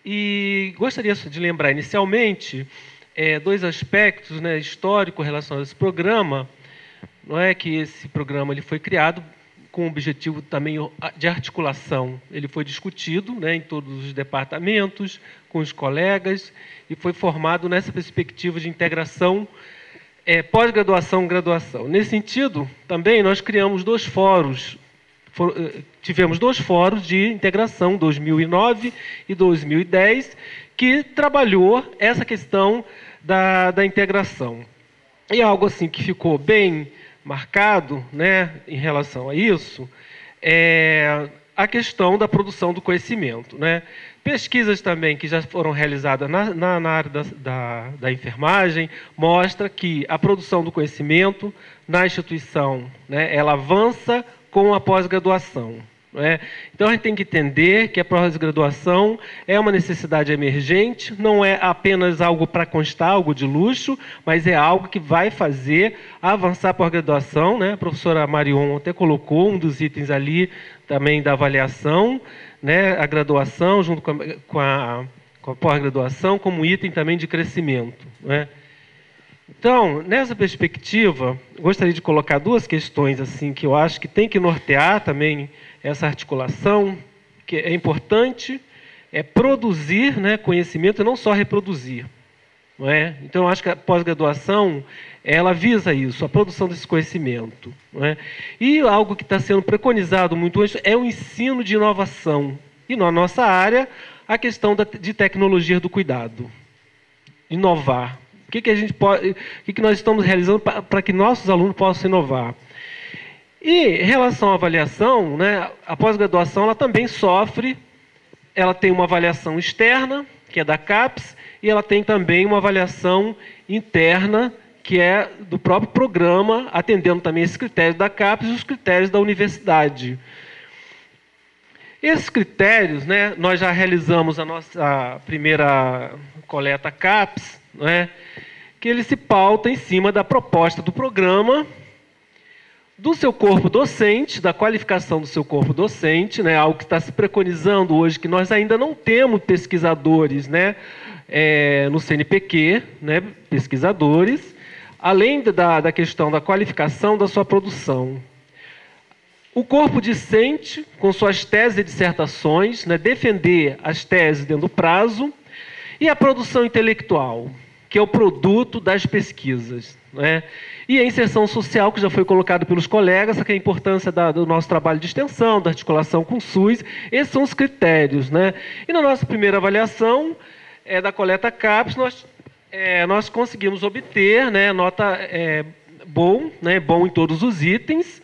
E gostaria de lembrar inicialmente dois aspectos, né, históricos relacionados a esse programa. Não é que esse programa ele foi criado com o objetivo também de articulação. Ele foi discutido, né, em todos os departamentos, com os colegas, e foi formado nessa perspectiva de integração pós-graduação e graduação. Nesse sentido, também nós criamos dois fóruns. Tivemos dois fóruns de integração, 2009 e 2010, que trabalhou essa questão da integração. E algo assim que ficou bem marcado, né, em relação a isso, é a questão da produção do conhecimento, né? Pesquisas também que já foram realizadas na área da enfermagem mostra que a produção do conhecimento na instituição, né, ela avança com a pós-graduação. Então, a gente tem que entender que a pós-graduação é uma necessidade emergente, não é apenas algo para constar, algo de luxo, mas é algo que vai fazer avançar a pós-graduação, né? A professora Marion até colocou um dos itens ali também da avaliação, né? A graduação junto com a pós-graduação como item também de crescimento, né? Então, nessa perspectiva, gostaria de colocar duas questões assim que eu acho que tem que nortear também essa articulação, que é importante, é produzir, né, conhecimento e não só reproduzir. Não é? Então, eu acho que a pós-graduação, ela visa isso, a produção desse conhecimento. Não é? E algo que está sendo preconizado muito hoje é o ensino de inovação. E na nossa área, a questão de tecnologia do cuidado. Inovar. O que a gente pode, o que nós estamos realizando para que nossos alunos possam inovar? E em relação à avaliação, né, a pós-graduação ela também sofre, ela tem uma avaliação externa, que é da CAPES, e ela tem também uma avaliação interna, que é do próprio programa, atendendo também esses critérios da CAPES e os critérios da universidade. Esses critérios, né, nós já realizamos a nossa primeira coleta CAPES, né, que ele se pauta em cima da proposta do programa, do seu corpo docente, da qualificação do seu corpo docente, né, algo que está se preconizando hoje, que nós ainda não temos pesquisadores, né, no CNPq, né, pesquisadores, além da questão da qualificação da sua produção. O corpo discente, com suas teses e dissertações, né, defender as teses dentro do prazo, e a produção intelectual, que é o produto das pesquisas, né? E a inserção social, que já foi colocado pelos colegas, que é a importância do nosso trabalho de extensão, da articulação com o SUS, esses são os critérios, né? E na nossa primeira avaliação da coleta CAPES, nós conseguimos obter, né, nota bom, né, bom em todos os itens,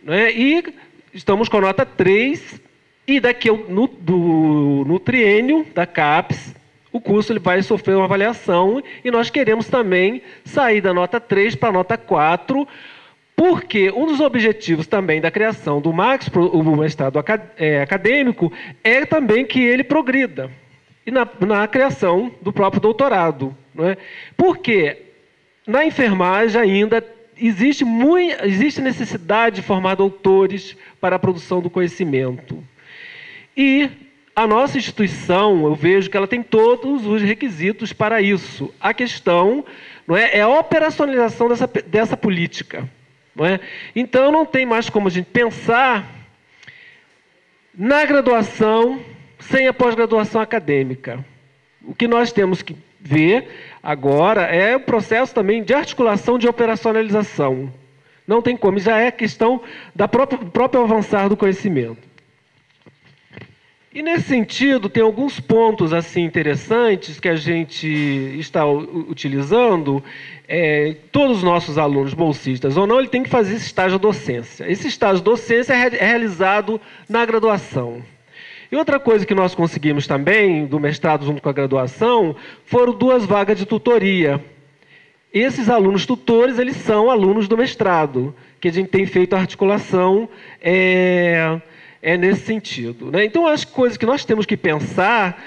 né, e estamos com a nota 3, e daqui no triênio da CAPES, o curso ele vai sofrer uma avaliação e nós queremos também sair da nota 3 para a nota 4, porque um dos objetivos também da criação do Max, o mestrado acadêmico, é também que ele progrida e na criação do próprio doutorado. Não é? Porque na enfermagem ainda existe necessidade de formar doutores para a produção do conhecimento. E a nossa instituição, eu vejo que ela tem todos os requisitos para isso. A questão não é a operacionalização dessa política. Não é? Então, não tem mais como a gente pensar na graduação sem a pós-graduação acadêmica. O que nós temos que ver agora é o processo também de articulação de operacionalização. Não tem como, já é questão do próprio avançar do conhecimento. E, nesse sentido, tem alguns pontos assim, interessantes que a gente está utilizando. Todos os nossos alunos, bolsistas ou não, ele tem que fazer esse estágio de docência. Esse estágio de docência é realizado na graduação. E outra coisa que nós conseguimos também, do mestrado junto com a graduação, foram 2 vagas de tutoria. Esses alunos tutores, eles são alunos do mestrado, que a gente tem feito a articulação nesse sentido, né? Então, as coisas que nós temos que pensar,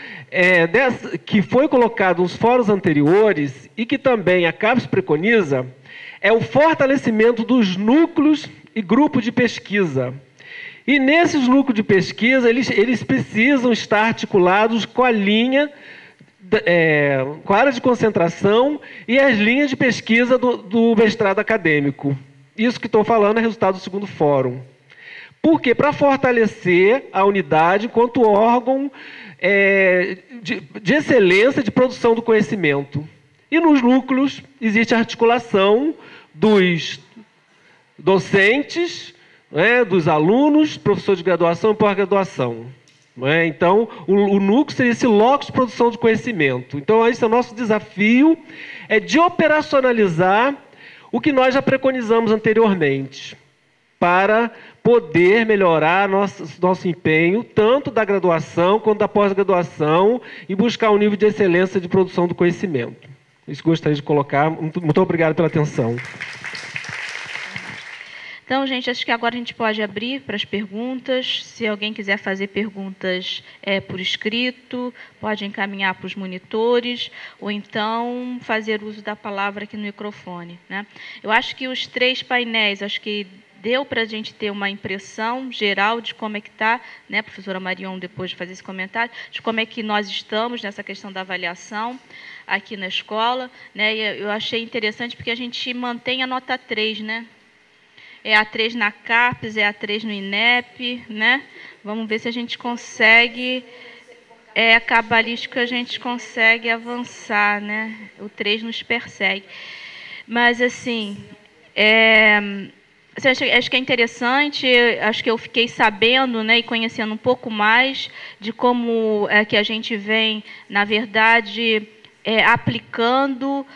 que foi colocado nos fóruns anteriores e que também a CAPES preconiza, é o fortalecimento dos núcleos e grupos de pesquisa. E nesses núcleos de pesquisa, eles precisam estar articulados com a linha, com a área de concentração e as linhas de pesquisa do mestrado acadêmico. Isso que estou falando é resultado do segundo fórum. Por quê? Para fortalecer a unidade enquanto órgão de excelência de produção do conhecimento. E nos núcleos existe a articulação dos docentes, dos alunos, professores de graduação e pós-graduação. Então, o núcleo seria esse locus de produção de conhecimento. Então, esse é o nosso desafio, de operacionalizar o que nós já preconizamos anteriormente, para poder melhorar nosso empenho, tanto da graduação quanto da pós-graduação, e buscar um nível de excelência de produção do conhecimento. Isso gostaria de colocar. Muito obrigado pela atenção. Então, gente, acho que agora a gente pode abrir para as perguntas. Se alguém quiser fazer perguntas por escrito, pode encaminhar para os monitores, ou então fazer uso da palavra aqui no microfone, né? Eu acho que os 3 painéis, acho que deu para a gente ter uma impressão geral de como é que está, né, professora Marion, depois de fazer esse comentário, de como é que nós estamos nessa questão da avaliação aqui na escola, né? E eu achei interessante porque a gente mantém a nota 3, né? É a 3 na CAPES, é a 3 no INEP, né? Vamos ver se a gente consegue, cabalístico a gente consegue avançar, né? O 3 nos persegue. Mas, assim, acho que é interessante, acho que eu fiquei sabendo, né, e conhecendo um pouco mais de como é que a gente vem, na verdade, aplicando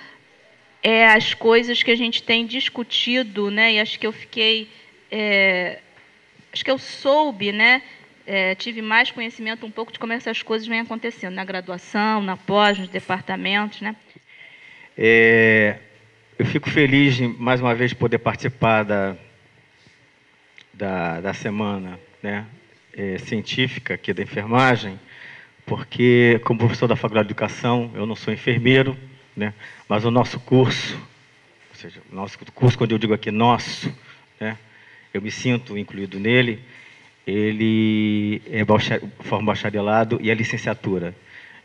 as coisas que a gente tem discutido, né? E acho que eu fiquei, acho que eu soube, né? Tive mais conhecimento um pouco de como essas coisas vêm acontecendo na graduação, na pós, nos departamentos, né? Eu fico feliz de, mais uma vez, poder participar da semana, né, científica aqui da enfermagem, porque, como professor da Faculdade de Educação, eu não sou enfermeiro, né, mas o nosso curso, ou seja, o nosso curso, quando eu digo aqui nosso, né, eu me sinto incluído nele, ele forma bacharelado e a licenciatura.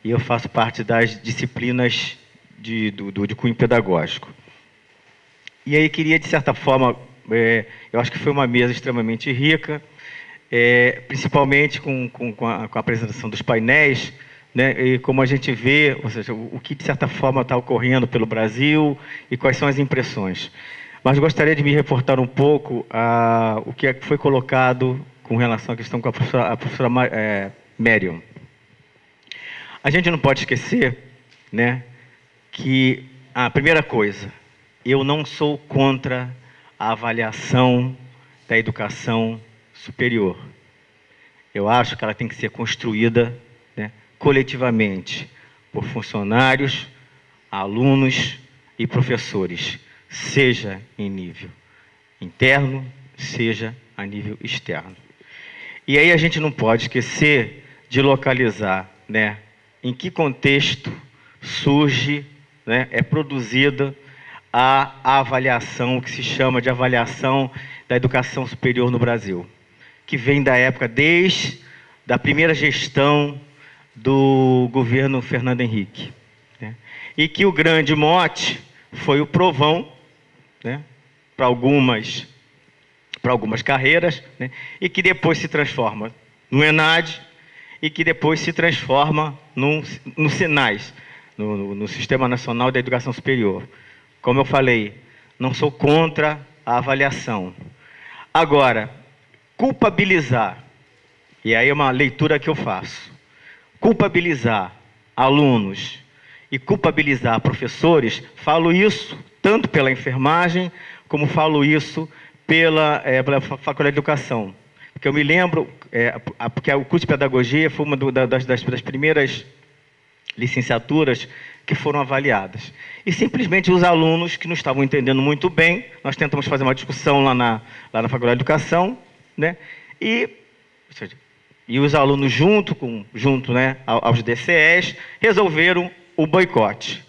E eu faço parte das disciplinas de cunho pedagógico. E aí queria, de certa forma, eu acho que foi uma mesa extremamente rica, principalmente com a apresentação dos painéis, né, e como a gente vê, ou seja, o que, de certa forma, está ocorrendo pelo Brasil e quais são as impressões. Mas gostaria de me reportar um pouco o que foi colocado com relação à questão com a professora Marion. A gente não pode esquecer, né, que a primeira coisa, eu não sou contra a avaliação da educação superior. Eu acho que ela tem que ser construída, né, coletivamente por funcionários, alunos e professores, seja em nível interno, seja a nível externo. E aí a gente não pode esquecer de localizar, né, em que contexto surge, né, é produzida a avaliação, o que se chama de avaliação da educação superior no Brasil, que vem da época, desde a primeira gestão do governo Fernando Henrique, né, e que o grande mote foi o provão, né, para algumas carreiras, né, e que depois se transforma no ENAD, e que depois se transforma no SINAS, no Sistema Nacional da Educação Superior. Como eu falei, não sou contra a avaliação. Agora, culpabilizar, e aí é uma leitura que eu faço, culpabilizar alunos e culpabilizar professores, falo isso tanto pela enfermagem, como falo isso pela Faculdade de Educação. Porque eu me lembro, porque o curso de Pedagogia foi uma das primeiras licenciaturas que foram avaliadas. E simplesmente os alunos que não estavam entendendo muito bem, nós tentamos fazer uma discussão lá na Faculdade de Educação, né? E os alunos, junto, né, aos DCEs, resolveram o boicote.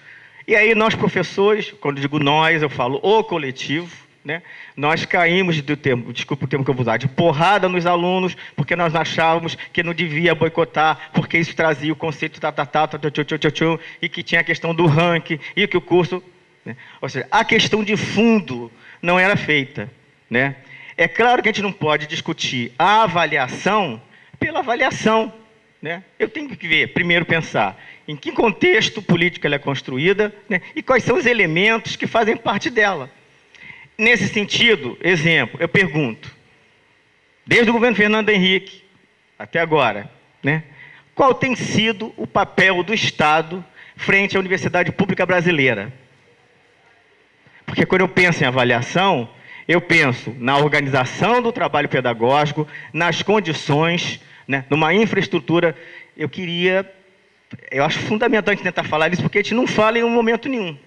E aí nós, professores, quando digo nós, eu falo o coletivo, né? Nós caímos do termo, desculpa o termo que eu vou usar, de porrada nos alunos, porque nós achávamos que não devia boicotar, porque isso trazia o conceito e que tinha a questão do ranking, e que o curso... Né? Ou seja, a questão de fundo não era feita, né? É claro que a gente não pode discutir a avaliação pela avaliação, né? Eu tenho que ver, primeiro pensar em que contexto político ela é construída, né? E quais são os elementos que fazem parte dela. Nesse sentido, exemplo, eu pergunto, desde o governo Fernando Henrique até agora, né? Qual tem sido o papel do Estado frente à universidade pública brasileira? Porque quando eu penso em avaliação, eu penso na organização do trabalho pedagógico, nas condições, né, numa infraestrutura. Eu acho fundamental a gente tentar falar isso, porque a gente não fala em um momento nenhum,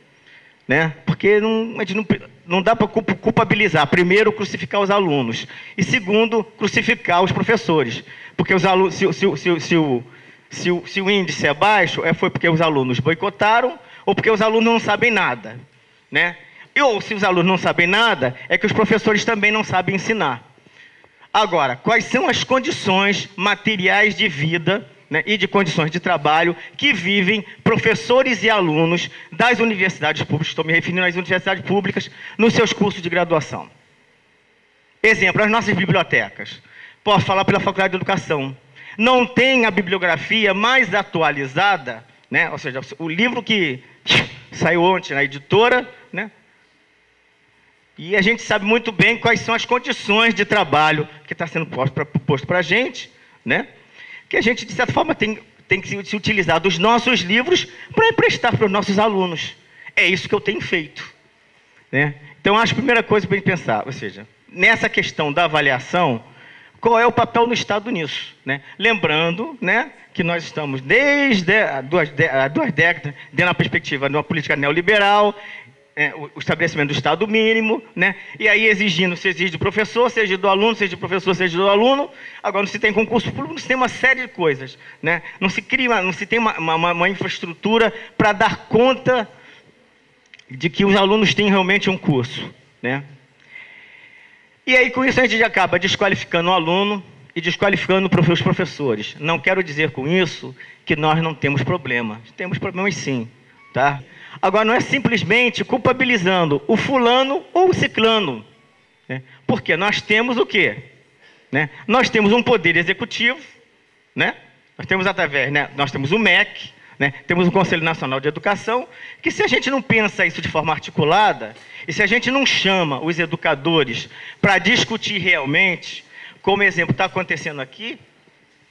né? Porque a gente não dá para culpabilizar. Primeiro, crucificar os alunos. E segundo, crucificar os professores. Porque os alunos, se o índice é baixo, foi porque os alunos boicotaram ou porque os alunos não sabem nada, né? Ou se os alunos não sabem nada, é que os professores também não sabem ensinar. Agora, quais são as condições materiais de vida, né, e de condições de trabalho que vivem professores e alunos das universidades públicas, estou me referindo às universidades públicas, nos seus cursos de graduação? Exemplo, as nossas bibliotecas. Posso falar pela Faculdade de Educação. Não tem a bibliografia mais atualizada, né, ou seja, o livro que saiu ontem na editora, né, e a gente sabe muito bem quais são as condições de trabalho que está sendo posto para a gente, né? Que a gente, de certa forma, tem que se utilizar dos nossos livros para emprestar para os nossos alunos. É isso que eu tenho feito, né? Então, acho que a primeira coisa para a gente pensar, ou seja, nessa questão da avaliação, qual é o papel do Estado nisso, né? Lembrando, né, que nós estamos desde há duas décadas dentro da perspectiva de uma política neoliberal, o estabelecimento do Estado mínimo, né? E aí exigindo, se exige do professor, seja do aluno, seja do professor, seja do aluno. Agora não se tem concurso público, não se tem uma série de coisas, né? Não se cria, não se tem uma infraestrutura para dar conta de que os alunos têm realmente um curso, né? E aí com isso a gente já acaba desqualificando o aluno e desqualificando os professores. Não quero dizer com isso que nós não temos problema. Temos problemas sim, tá? Agora, não é simplesmente culpabilizando o fulano ou o ciclano, né? Porque nós temos o quê? Né? Nós temos um poder executivo, né? Nós temos através, né? Nós temos o MEC, né? Temos o Conselho Nacional de Educação, que se a gente não pensa isso de forma articulada, e se a gente não chama os educadores para discutir realmente, como exemplo está acontecendo aqui,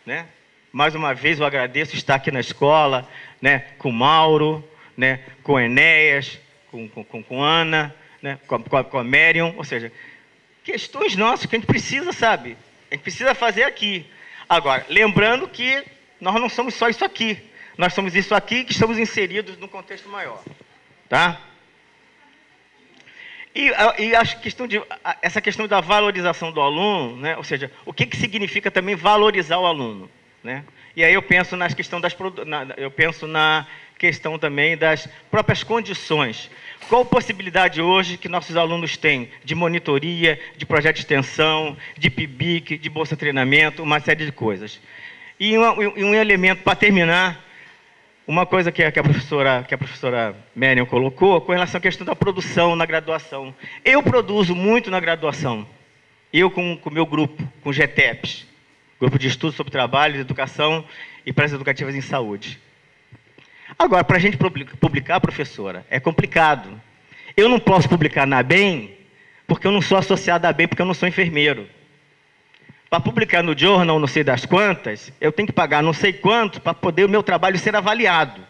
né? Mais uma vez eu agradeço estar aqui na escola, né? Com o Mauro, né, com Enéas, com Ana, né, com a Merion, ou seja, questões nossas que a gente precisa, sabe? A gente precisa fazer aqui. Agora, lembrando que nós não somos só isso aqui. Nós somos isso aqui que estamos inseridos num contexto maior. Tá? E acho que essa questão da valorização do aluno, né, ou seja, o que significa também valorizar o aluno, né? E aí eu penso na questão também das próprias condições. Qual a possibilidade hoje que nossos alunos têm de monitoria, de projeto de extensão, de PIBIC, de bolsa de treinamento, uma série de coisas. E um elemento, para terminar, uma coisa que a professora Merion colocou, com relação à questão da produção na graduação. Eu produzo muito na graduação. Eu com o meu grupo, com o GTEPS, Grupo de Estudos sobre Trabalho, Educação e Práticas Educativas em Saúde. Agora, para a gente publicar, professora, é complicado. Eu não posso publicar na ABEM, porque eu não sou associado à ABEM, porque eu não sou enfermeiro. Para publicar no Journal, não sei das quantas, eu tenho que pagar não sei quanto para poder o meu trabalho ser avaliado.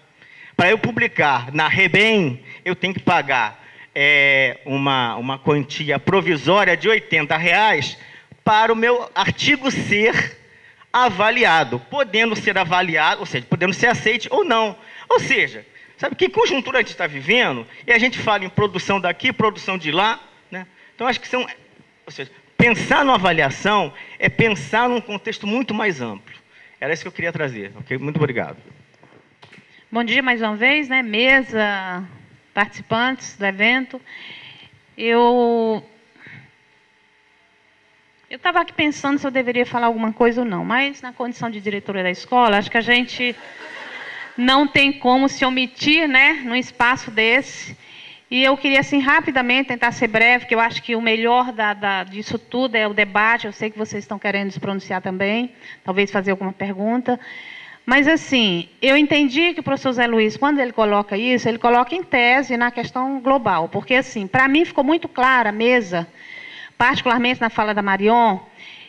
Para eu publicar na REBEM, eu tenho que pagar uma quantia provisória de R$80 para o meu artigo ser avaliado, podendo ser avaliado, ou seja, podendo ser aceite ou não. Ou seja, sabe que conjuntura a gente está vivendo? E a gente fala em produção daqui, produção de lá, né? Então, acho que ou seja, pensar numa avaliação é pensar num contexto muito mais amplo. Era isso que eu queria trazer. Okay? Muito obrigado. Bom dia mais uma vez, né? Mesa, participantes do evento. Eu Eu estava aqui pensando se eu deveria falar alguma coisa ou não, mas na condição de diretora da escola, acho que a gente não tem como se omitir, né, num espaço desse. E eu queria, assim, rapidamente tentar ser breve, porque eu acho que o melhor disso tudo é o debate. Eu sei que vocês estão querendo se pronunciar também, talvez fazer alguma pergunta. Mas, assim, eu entendi que o professor Zé Luiz, quando ele coloca isso, ele coloca em tese na questão global. Porque, assim, para mim ficou muito clara a mesa, particularmente na fala da Marion,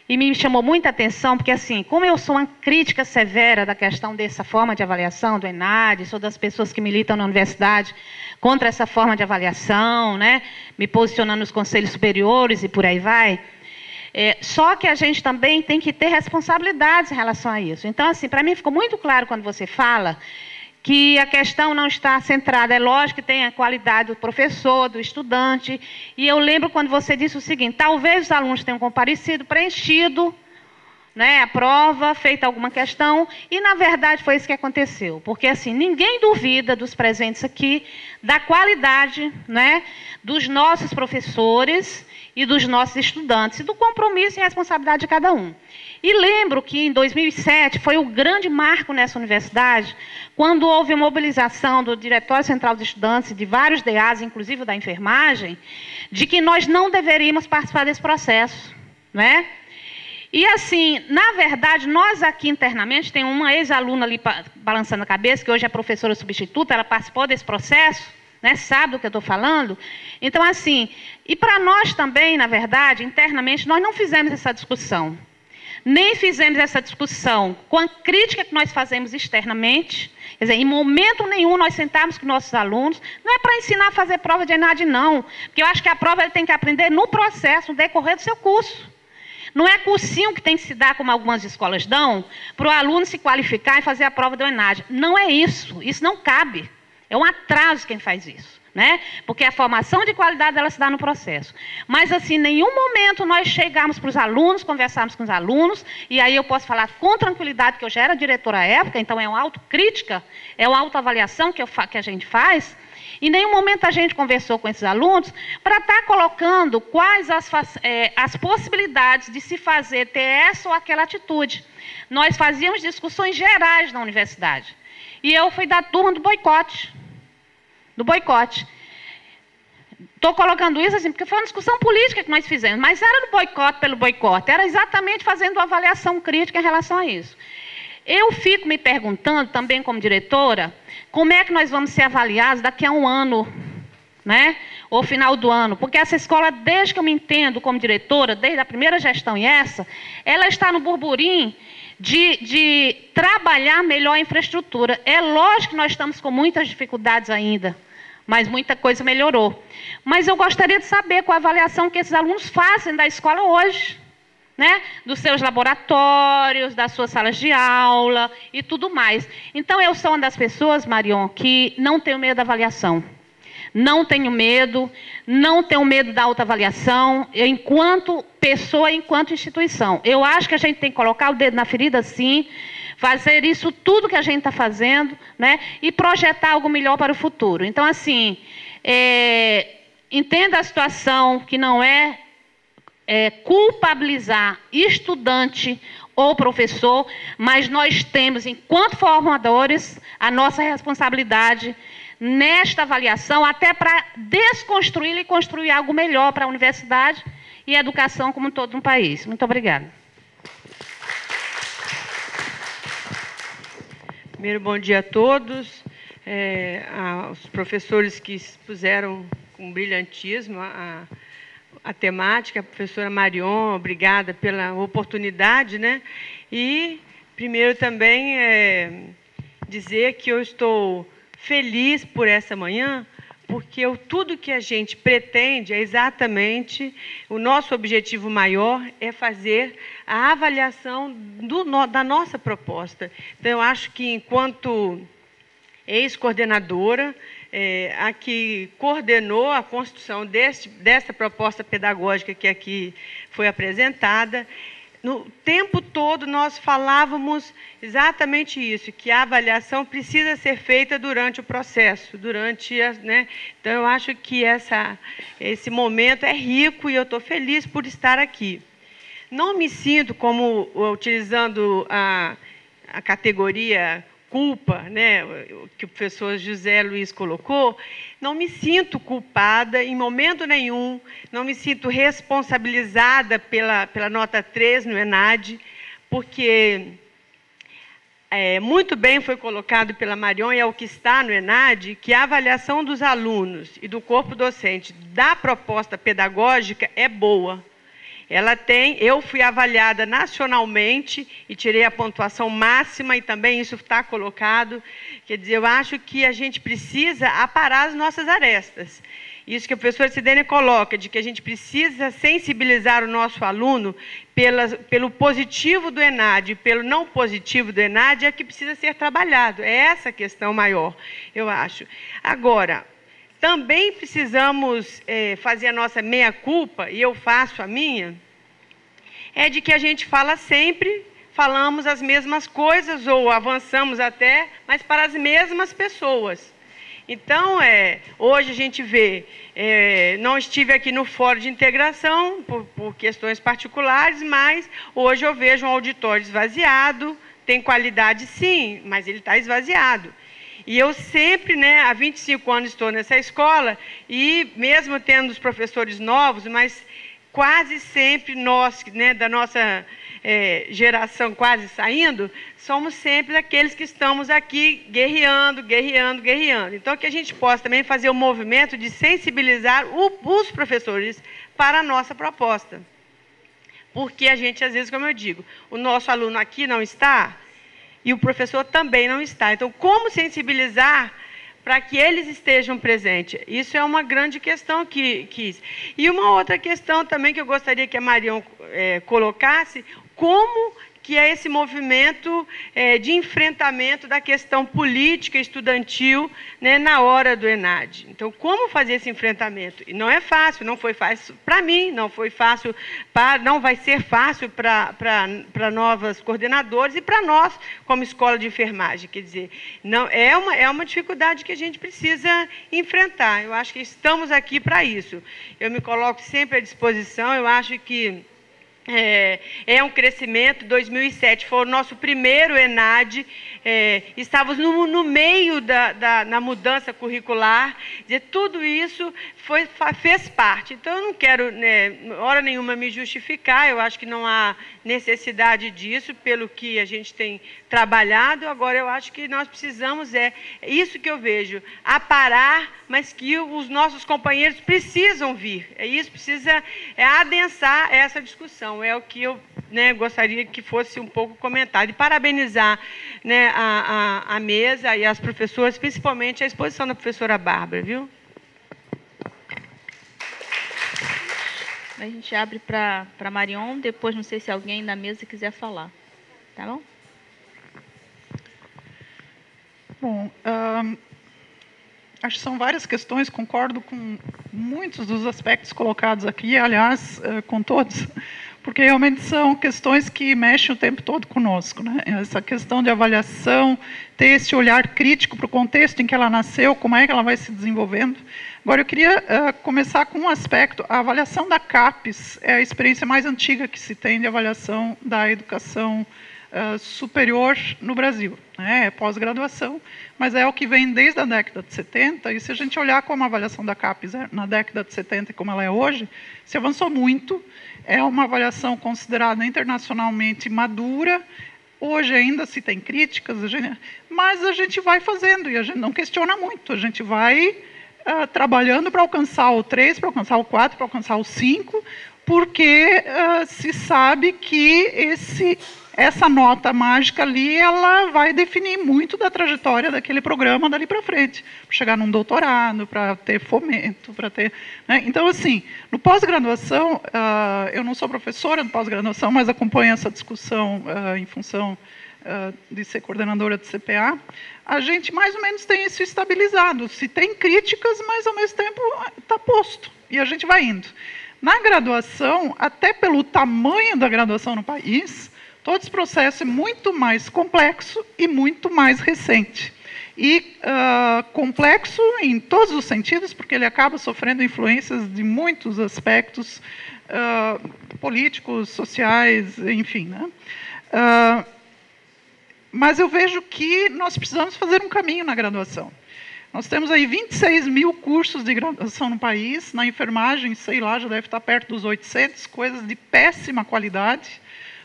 e me chamou muita atenção, porque, assim, como eu sou uma crítica severa da questão dessa forma de avaliação, do ENAD, sou das pessoas que militam na universidade contra essa forma de avaliação, né, me posicionando nos conselhos superiores e por aí vai, só que a gente também tem que ter responsabilidades em relação a isso. Então, assim, para mim ficou muito claro quando você fala que a questão não está centrada, é lógico que tem a qualidade do professor, do estudante, e eu lembro quando você disse o seguinte, talvez os alunos tenham comparecido, preenchido, né, a prova, feito alguma questão, e na verdade foi isso que aconteceu, porque assim, ninguém duvida dos presentes aqui, da qualidade, né, dos nossos professores e dos nossos estudantes, e do compromisso e responsabilidade de cada um. E lembro que em 2007 foi o grande marco nessa universidade, quando houve a mobilização do Diretório Central dos Estudantes, de vários DAs, inclusive da enfermagem, de que nós não deveríamos participar desse processo, né? E assim, na verdade, nós aqui internamente, tem uma ex-aluna ali balançando a cabeça, que hoje é professora substituta, ela participou desse processo, né, sabe do que eu estou falando? Então, assim, e para nós também, na verdade, internamente, nós não fizemos essa discussão. Nem fizemos essa discussão com a crítica que nós fazemos externamente. Quer dizer, em momento nenhum nós sentarmos com nossos alunos, não é para ensinar a fazer prova de ENAD, não. Porque eu acho que a prova ele tem que aprender no processo, no decorrer do seu curso. Não é cursinho que tem que se dar, como algumas escolas dão, para o aluno se qualificar e fazer a prova do ENAD. Não é isso, isso não cabe. É um atraso quem faz isso, né? Porque a formação de qualidade ela se dá no processo. Mas, assim, em nenhum momento nós chegamos para os alunos, conversarmos com os alunos, e aí eu posso falar com tranquilidade, que eu já era diretora à época, então é uma autocrítica, é uma autoavaliação que a gente faz. Em nenhum momento a gente conversou com esses alunos para estar colocando quais as possibilidades de se fazer, ter essa ou aquela atitude. Nós fazíamos discussões gerais na universidade. E eu fui da turma do boicote. Do boicote. Estou colocando isso assim, porque foi uma discussão política que nós fizemos, mas era do boicote pelo boicote, era exatamente fazendo uma avaliação crítica em relação a isso. Eu fico me perguntando, também como diretora, como é que nós vamos ser avaliados daqui a um ano, né? Ou final do ano, porque essa escola, desde que eu me entendo como diretora, desde a primeira gestão e essa, ela está no burburinho de trabalhar melhor a infraestrutura. É lógico que nós estamos com muitas dificuldades ainda, mas muita coisa melhorou. Mas eu gostaria de saber qual a avaliação que esses alunos fazem da escola hoje, né? Dos seus laboratórios, das suas salas de aula e tudo mais. Então, eu sou uma das pessoas, Marion, que não tenho medo da avaliação. Não tenho medo da autoavaliação, eu, enquanto pessoa, enquanto instituição. Eu acho que a gente tem que colocar o dedo na ferida, sim, fazer isso tudo que a gente está fazendo, né, e projetar algo melhor para o futuro. Então, assim, entenda a situação que não é culpabilizar estudante ou professor, mas nós temos, enquanto formadores, a nossa responsabilidade nesta avaliação, até para desconstruir e construir algo melhor para a universidade e a educação como um todo no país. Muito obrigada. Primeiro, bom dia a todos, aos professores que expuseram com brilhantismo a temática, a professora Marion, obrigada pela oportunidade, né? E, primeiro, também dizer que eu estou feliz por essa manhã, porque tudo que a gente pretende é exatamente, o nosso objetivo maior é fazer a avaliação da nossa proposta. Então, eu acho que, enquanto ex-coordenadora, a que coordenou a construção dessa proposta pedagógica que aqui foi apresentada, no tempo todo nós falávamos exatamente isso, que a avaliação precisa ser feita durante o processo, né? Então, eu acho que esse momento é rico e eu estou feliz por estar aqui. não me sinto, como utilizando a categoria culpa, né, que o professor José Luiz colocou, não me sinto culpada em momento nenhum, não me sinto responsabilizada pela nota 3 no ENAD, porque muito bem foi colocado pela Marion, e é o que está no ENAD, que a avaliação dos alunos e do corpo docente da proposta pedagógica é boa. Eu fui avaliada nacionalmente e tirei a pontuação máxima, e também isso está colocado. Quer dizer, eu acho que a gente precisa aparar as nossas arestas. Isso que a professora Sidênia coloca, de que a gente precisa sensibilizar o nosso aluno pelo positivo do ENAD e pelo não positivo do ENAD, é que precisa ser trabalhado. É essa a questão maior, eu acho. Agora, também precisamos fazer a nossa meia-culpa, e eu faço a minha, é de que a gente falamos as mesmas coisas, ou avançamos até, mas para as mesmas pessoas. Então, hoje a gente vê, não estive aqui no Fórum de Integração, por questões particulares, mas hoje eu vejo um auditório esvaziado, tem qualidade sim, mas ele está esvaziado. E eu sempre, há 25 anos estou nessa escola, e mesmo tendo os professores novos, mas quase sempre nós, da nossa geração quase saindo, somos sempre aqueles que estamos aqui guerreando. Então, que a gente possa também fazer um movimento de sensibilizar os professores para a nossa proposta. Porque a gente, às vezes, como eu digo, o nosso aluno aqui não está, e o professor também não está. Então, como sensibilizar para que eles estejam presentes? Isso é uma grande questão E uma outra questão também que eu gostaria que a Marion colocasse, como que é esse movimento de enfrentamento da questão política estudantil, na hora do ENAD. Então, como fazer esse enfrentamento? E não é fácil, não foi fácil para mim, não foi fácil, não vai ser fácil para novas coordenadoras e para nós, como escola de enfermagem. Quer dizer, não, é uma dificuldade que a gente precisa enfrentar. Eu acho que estamos aqui para isso. Eu me coloco sempre à disposição, eu acho que é um crescimento. 2007 foi o nosso primeiro ENAD, estávamos no meio na mudança curricular, tudo isso fez parte. Então, eu não quero, hora nenhuma, me justificar, eu acho que não há necessidade disso, pelo que a gente tem trabalhado. Agora, eu acho que nós precisamos, isso que eu vejo, aparar, mas que os nossos companheiros precisam vir. Isso precisa adensar essa discussão. É o que eu gostaria que fosse um pouco comentado. E parabenizar a mesa e as professoras, principalmente a exposição da professora Bárbara, viu? A gente abre para Marion, depois não sei se alguém na mesa quiser falar. Tá bom? Bom, acho que são várias questões, concordo com muitos dos aspectos colocados aqui, aliás, com todos, porque realmente são questões que mexem o tempo todo conosco, Essa questão de avaliação, ter esse olhar crítico para o contexto em que ela nasceu, como é que ela vai se desenvolvendo. Agora, eu queria começar com um aspecto. A avaliação da CAPES é a experiência mais antiga que se tem de avaliação da educação superior no Brasil. É pós-graduação, mas é o que vem desde a década de 70, e se a gente olhar como a avaliação da CAPES na década de 70 e como ela é hoje, se avançou muito, é uma avaliação considerada internacionalmente madura. Hoje ainda se tem críticas, mas a gente vai fazendo, e a gente não questiona muito, a gente vai trabalhando para alcançar o 3, para alcançar o 4, para alcançar o 5, porque se sabe que essa nota mágica ali, ela vai definir muito da trajetória daquele programa dali para frente, para chegar num doutorado, para ter fomento, para ter... Então, assim, no pós-graduação, eu não sou professora no pós-graduação, mas acompanho essa discussão em função de ser coordenadora de CPA, a gente mais ou menos tem isso estabilizado. Se tem críticas, mas ao mesmo tempo está posto, e a gente vai indo. Na graduação, até pelo tamanho da graduação no país, todo esse processo é muito mais complexo e muito mais recente. E complexo em todos os sentidos, porque ele acaba sofrendo influências de muitos aspectos políticos, sociais, enfim, né? Mas eu vejo que nós precisamos fazer um caminho na graduação. Nós temos aí 26 mil cursos de graduação no país, na enfermagem, sei lá, já deve estar perto dos 800, coisas de péssima qualidade,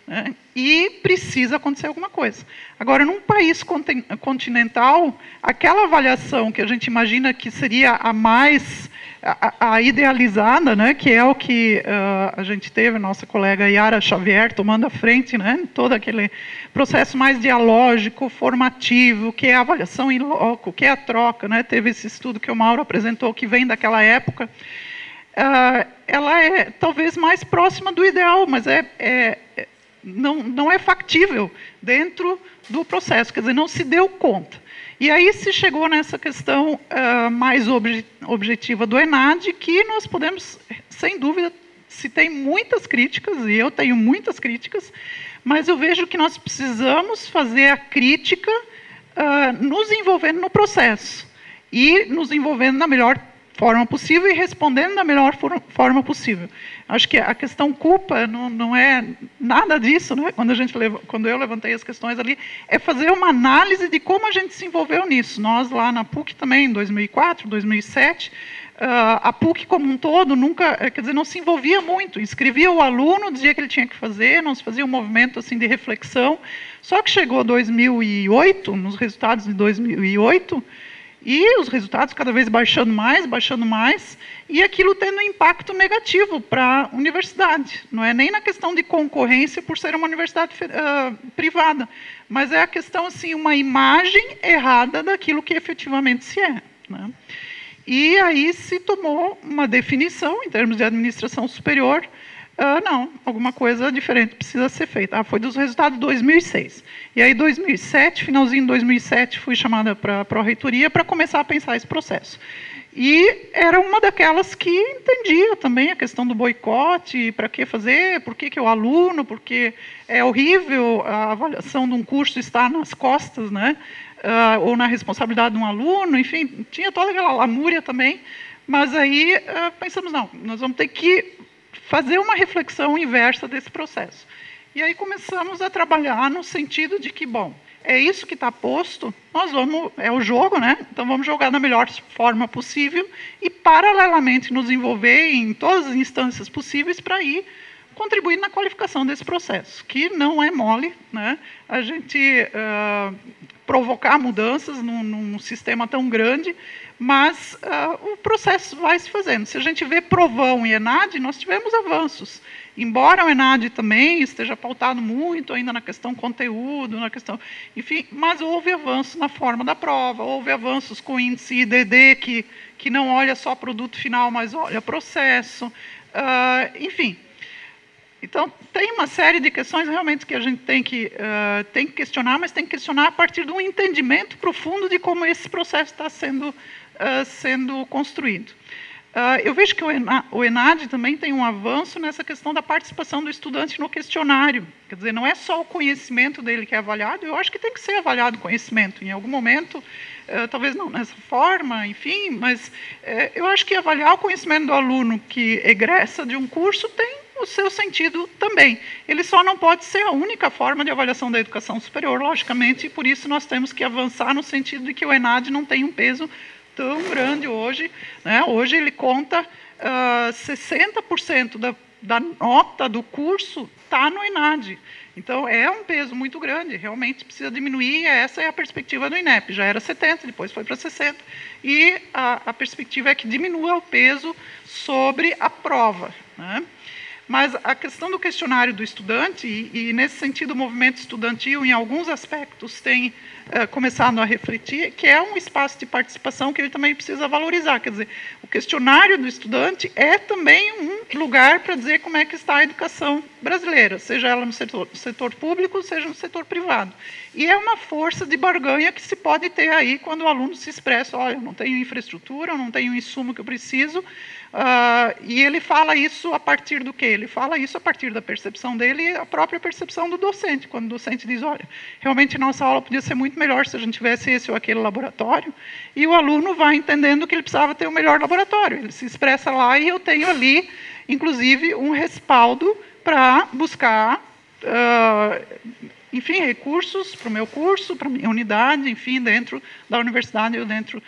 né? E precisa acontecer alguma coisa. Agora, num país continental, aquela avaliação que a gente imagina que seria a mais a idealizada, né, que é o que a gente teve, a nossa colega Yara Xavier tomando a frente, né, todo aquele processo mais dialógico, formativo, que é a avaliação em loco, que é a troca, né, teve esse estudo que o Mauro apresentou, que vem daquela época, ela é talvez mais próxima do ideal, mas não é factível dentro do processo, quer dizer, não se deu conta. E aí se chegou nessa questão mais objetiva do ENAD, que nós podemos, sem dúvida, se tem muitas críticas, e eu tenho muitas críticas, mas eu vejo que nós precisamos fazer a crítica nos envolvendo no processo, e nos envolvendo na melhor forma possível e respondendo da melhor forma possível. Acho que a questão culpa não é nada disso, né? Quando eu levantei as questões ali, é fazer uma análise de como a gente se envolveu nisso. Nós lá na PUC também, em 2004, 2007, a PUC como um todo nunca, quer dizer, não se envolvia muito. Inscrevia o aluno, dizia que ele tinha que fazer, não se fazia um movimento assim de reflexão. Só que chegou 2008, nos resultados de 2008, e os resultados cada vez baixando mais, e aquilo tendo um impacto negativo para a universidade. Não é nem na questão de concorrência por ser uma universidade privada, mas é a questão, assim, uma imagem errada daquilo que efetivamente se é, né? E aí se tomou uma definição, em termos de administração superior, não, alguma coisa diferente precisa ser feita. Foi dos resultados de 2006. E aí, 2007, finalzinho de 2007, fui chamada para a pró-reitoria para começar a pensar esse processo. E era uma daquelas que entendia também a questão do boicote, para que fazer, por que o aluno, porque é horrível a avaliação de um curso estar nas costas, né, ou na responsabilidade de um aluno, enfim, tinha toda aquela lamúria também, mas aí pensamos, não, nós vamos ter que fazer uma reflexão inversa desse processo. E aí começamos a trabalhar no sentido de que, bom, é isso que está posto, é o jogo, né? Então vamos jogar da melhor forma possível e, paralelamente, nos envolver em todas as instâncias possíveis para ir contribuir na qualificação desse processo, que não é mole, né? A gente provocar mudanças num sistema tão grande, mas o processo vai se fazendo. Se a gente vê Provão e ENAD, nós tivemos avanços. Embora o ENAD também esteja pautado muito ainda na questão conteúdo, na questão, enfim, mas houve avanços na forma da prova, houve avanços com o índice IDD, que não olha só produto final, mas olha processo, enfim. Então, tem uma série de questões realmente que a gente tem que questionar, mas tem que questionar a partir de um entendimento profundo de como esse processo está sendo construído. Eu vejo que o ENAD também tem um avanço nessa questão da participação do estudante no questionário. Quer dizer, não é só o conhecimento dele que é avaliado, eu acho que tem que ser avaliado o conhecimento. Em algum momento, talvez não nessa forma, enfim, mas eu acho que avaliar o conhecimento do aluno que egressa de um curso tem o seu sentido também. Ele só não pode ser a única forma de avaliação da educação superior, logicamente, e por isso nós temos que avançar no sentido de que o ENAD não tem um peso tão grande hoje, né? Hoje ele conta 60% da nota do curso está no ENAD. Então, é um peso muito grande, realmente precisa diminuir, essa é a perspectiva do INEP. Já era 70%, depois foi para 60%, e a perspectiva é que diminua o peso sobre a prova, né? Mas a questão do questionário do estudante, e nesse sentido o movimento estudantil, em alguns aspectos, tem começado a refletir, que é um espaço de participação que ele também precisa valorizar. Quer dizer, o questionário do estudante é também um lugar para dizer como é que está a educação brasileira, seja ela no setor público, seja no setor privado. E é uma força de barganha que se pode ter aí quando o aluno se expressa, olha, eu não tenho infraestrutura, eu não tenho o insumo que eu preciso, e ele fala isso a partir do quê? Ele fala isso a partir da percepção dele e a própria percepção do docente, quando o docente diz, olha, realmente nossa aula podia ser muito melhor se a gente tivesse esse ou aquele laboratório, e o aluno vai entendendo que ele precisava ter o melhor laboratório, ele se expressa lá e eu tenho ali, inclusive, um respaldo para buscar, enfim, recursos para o meu curso, para a minha unidade, enfim, dentro da universidade ou dentro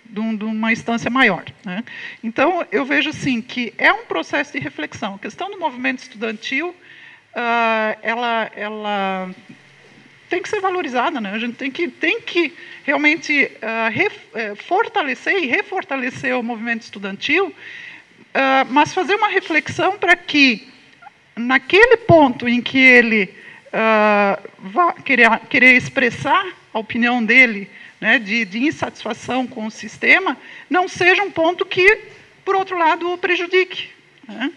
de uma instância maior, né? Então, eu vejo assim, que é um processo de reflexão. A questão do movimento estudantil, ela tem que ser valorizada, né? A gente tem que realmente fortalecer e refortalecer o movimento estudantil, mas fazer uma reflexão para que, naquele ponto em que ele vai querer expressar a opinião dele, né, de insatisfação com o sistema, não seja um ponto que, por outro lado, o prejudique, né?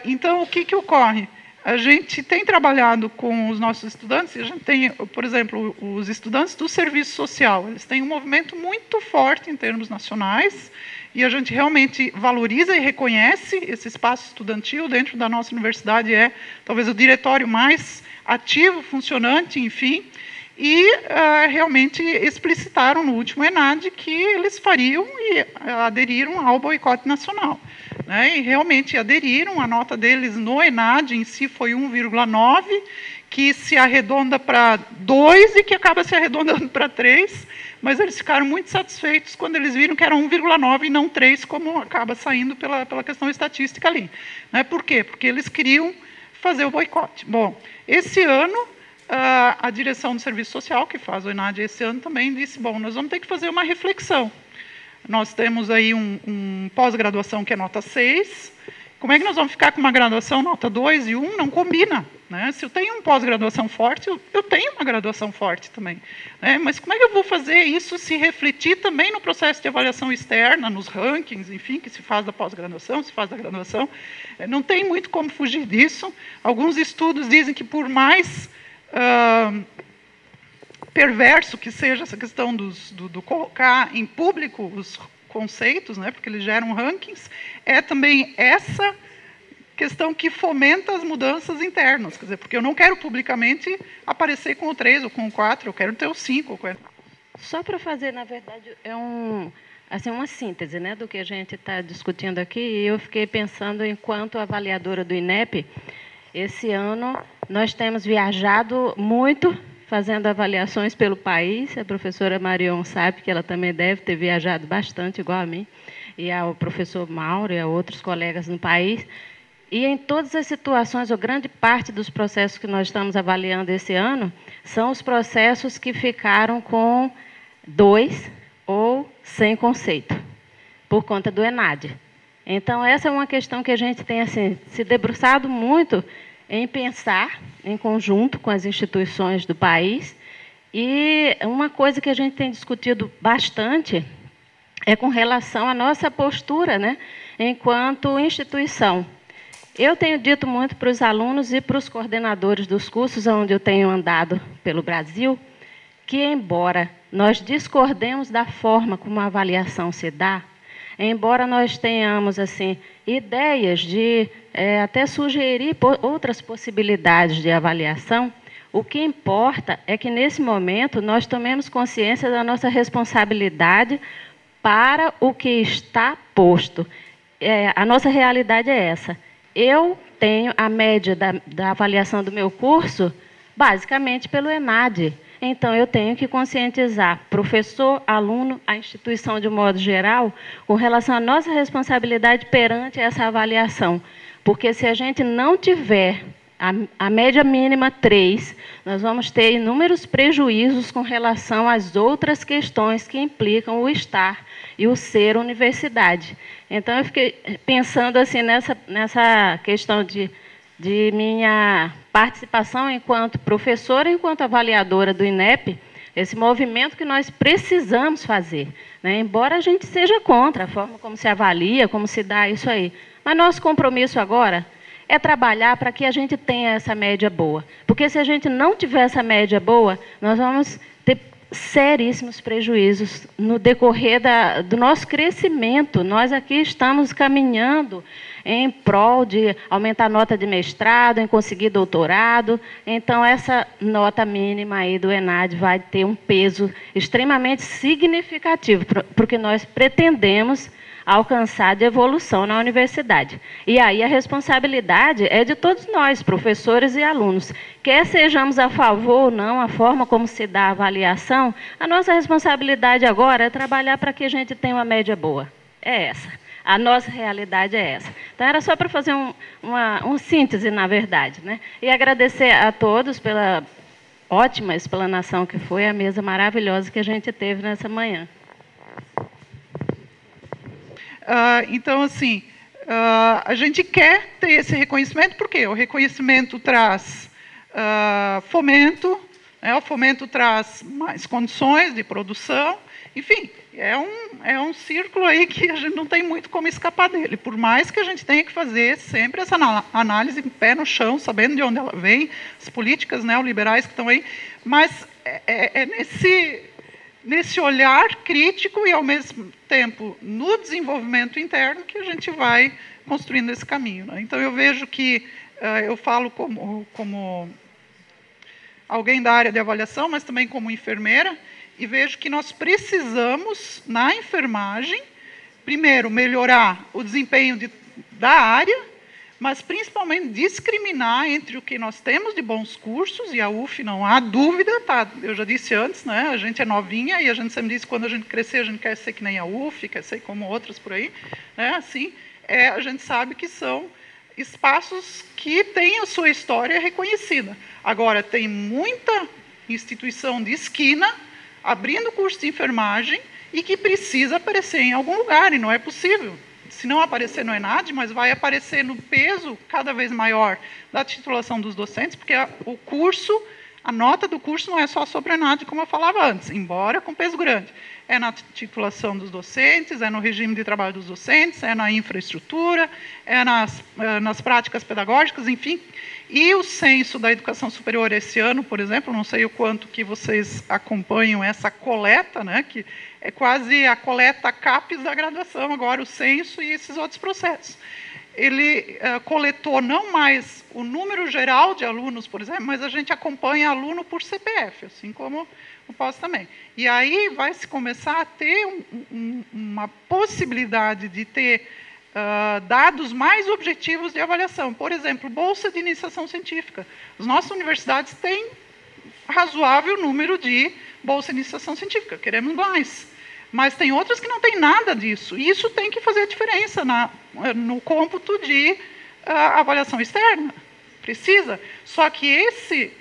Então, o que ocorre? A gente tem trabalhado com os nossos estudantes, a gente tem, por exemplo, os estudantes do serviço social, eles têm um movimento muito forte em termos nacionais, e a gente realmente valoriza e reconhece esse espaço estudantil dentro da nossa universidade, talvez o diretório mais ativo, funcionante, enfim, e realmente explicitaram no último ENAD que eles fariam e aderiram ao boicote nacional, né? E realmente aderiram, a nota deles no ENAD em si foi 1,9, que se arredonda para 2 e que acaba se arredondando para 3, mas eles ficaram muito satisfeitos quando eles viram que era 1,9 e não 3, como acaba saindo pela questão estatística ali, né? Por quê? Porque eles queriam fazer o boicote. Bom, esse ano, a direção do Serviço Social, que faz o ENAD esse ano, também disse, bom, nós vamos ter que fazer uma reflexão. Nós temos aí um pós-graduação que é nota 6, como é que nós vamos ficar com uma graduação nota 2 e 1? Não combina, né? Se eu tenho um pós-graduação forte, eu tenho uma graduação forte também, né? Mas como é que eu vou fazer isso se refletir também no processo de avaliação externa, nos rankings, enfim, que se faz da pós-graduação, se faz da graduação? Não tem muito como fugir disso. Alguns estudos dizem que por mais perverso que seja essa questão do colocar em público os conceitos, né, porque eles geram rankings, é também essa questão que fomenta as mudanças internas, quer dizer, porque eu não quero publicamente aparecer com o 3 ou com o 4, eu quero ter o 5. Só para fazer, na verdade, assim, uma síntese, né, do que a gente está discutindo aqui, e eu fiquei pensando, enquanto avaliadora do INEP, esse ano nós temos viajado muito, fazendo avaliações pelo país. A professora Marion sabe que ela também deve ter viajado bastante, igual a mim, e ao professor Mauro e a outros colegas no país. E em todas as situações, ou grande parte dos processos que nós estamos avaliando esse ano, são os processos que ficaram com 2 ou sem conceito, por conta do ENAD. Então, essa é uma questão que a gente tem assim, se debruçado muito em pensar em conjunto com as instituições do país. E uma coisa que a gente tem discutido bastante é com relação à nossa postura, né, enquanto instituição. Eu tenho dito muito para os alunos e para os coordenadores dos cursos onde eu tenho andado pelo Brasil, que, embora nós discordemos da forma como a avaliação se dá, embora nós tenhamos assim, ideias de até sugerir outras possibilidades de avaliação, o que importa é que, nesse momento, nós tomemos consciência da nossa responsabilidade para o que está posto. A nossa realidade é essa. Eu tenho a média da avaliação do meu curso, basicamente, pelo ENAD. Então, eu tenho que conscientizar professor, aluno, a instituição de um modo geral, com relação à nossa responsabilidade perante essa avaliação. Porque, se a gente não tiver a média mínima 3, nós vamos ter inúmeros prejuízos com relação às outras questões que implicam o estar e o ser universidade. Então, eu fiquei pensando assim, nessa questão de minha participação enquanto professora, enquanto avaliadora do INEP, esse movimento que nós precisamos fazer, né? Embora a gente seja contra a forma como se avalia, como se dá isso aí. Mas nosso compromisso agora é trabalhar para que a gente tenha essa média boa. Porque se a gente não tiver essa média boa, nós vamos ter seríssimos prejuízos no decorrer do nosso crescimento. Nós aqui estamos caminhando em prol de aumentar a nota de mestrado, em conseguir doutorado. Então, essa nota mínima aí do ENAD vai ter um peso extremamente significativo, porque nós pretendemos alcançar de evolução na universidade. E aí a responsabilidade é de todos nós, professores e alunos. Quer sejamos a favor ou não, a forma como se dá a avaliação, a nossa responsabilidade agora é trabalhar para que a gente tenha uma média boa. É essa. A nossa realidade é essa. Então, era só para fazer uma síntese, na verdade, né? E agradecer a todos pela ótima explanação que foi, a mesa maravilhosa que a gente teve nessa manhã. Então, assim, a gente quer ter esse reconhecimento, porque o reconhecimento traz fomento, né? O fomento traz mais condições de produção, enfim, é um círculo aí que a gente não tem muito como escapar dele, por mais que a gente tenha que fazer sempre essa análise pé no chão, sabendo de onde ela vem, as políticas neoliberais que estão aí, mas é nesse olhar crítico e, ao mesmo tempo, no desenvolvimento interno, que a gente vai construindo esse caminho, né? Então, eu vejo que, eu falo como alguém da área de avaliação, mas também como enfermeira, e vejo que nós precisamos, na enfermagem, primeiro, melhorar o desempenho da área, mas, principalmente, discriminar entre o que nós temos de bons cursos, e a UF, não há dúvida, tá? Eu já disse antes, né? A gente é novinha, e a gente sempre diz que quando a gente crescer, a gente quer ser que nem a UF, quer ser como outras por aí, né? Assim, a gente sabe que são espaços que têm a sua história reconhecida. Agora, tem muita instituição de esquina abrindo curso de enfermagem e que precisa aparecer em algum lugar, e não é possível. Se não aparecer no ENAD, mas vai aparecer no peso cada vez maior da titulação dos docentes, porque o curso, a nota do curso não é só sobre o ENAD, como eu falava antes, embora com peso grande. É na titulação dos docentes, é no regime de trabalho dos docentes, é na infraestrutura, é nas práticas pedagógicas, enfim. E o censo da educação superior esse ano, por exemplo, não sei o quanto que vocês acompanham essa coleta, né, que é quase a coleta CAPES da graduação, agora o censo e esses outros processos. Ele coletou não mais o número geral de alunos, por exemplo, mas a gente acompanha aluno por CPF, assim como o POS também. E aí vai se começar a ter uma possibilidade de ter dados mais objetivos de avaliação. Por exemplo, bolsa de iniciação científica. As nossas universidades têm razoável número de bolsa de iniciação científica, queremos mais. Mas tem outras que não têm nada disso. E isso tem que fazer a diferença no cômputo de avaliação externa. Precisa. Só que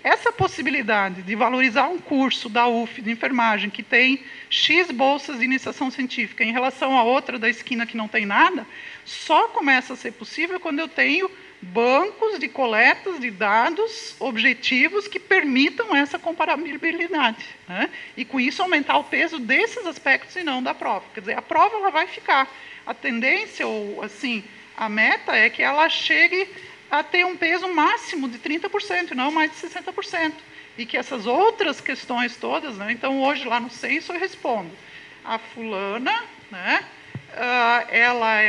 essa possibilidade de valorizar um curso da UF de enfermagem que tem X bolsas de iniciação científica em relação a outra da esquina que não tem nada, só começa a ser possível quando eu tenho bancos de coletas de dados objetivos que permitam essa comparabilidade, né? E, com isso, aumentar o peso desses aspectos e não da prova. Quer dizer, a prova ela vai ficar. A tendência, ou assim, a meta é que ela chegue a ter um peso máximo de 30%, não mais de 60%. E que essas outras questões todas, né? Então, hoje, lá no censo, eu respondo. A fulana, né? Ela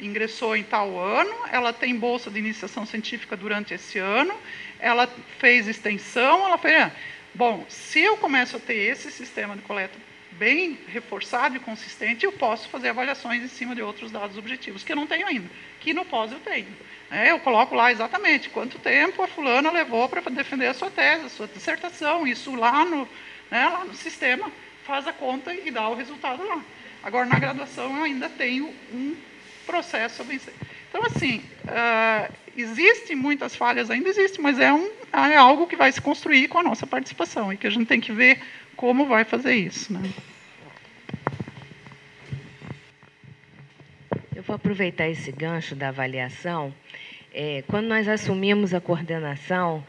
ingressou em tal ano, ela tem bolsa de iniciação científica durante esse ano, ela fez extensão, ela fez... Bom, se eu começo a ter esse sistema de coleta bem reforçado e consistente, eu posso fazer avaliações em cima de outros dados objetivos, que eu não tenho ainda, que no pós eu tenho. Eu coloco lá exatamente quanto tempo a fulana levou para defender a sua tese, a sua dissertação, isso lá no sistema faz a conta e dá o resultado lá. Agora, na graduação, eu ainda tenho um processo a vencer. Então, assim, existem muitas falhas, ainda existe, mas é algo que vai se construir com a nossa participação e que a gente tem que ver como vai fazer isso, né? Eu vou aproveitar esse gancho da avaliação. Quando nós assumimos a coordenação,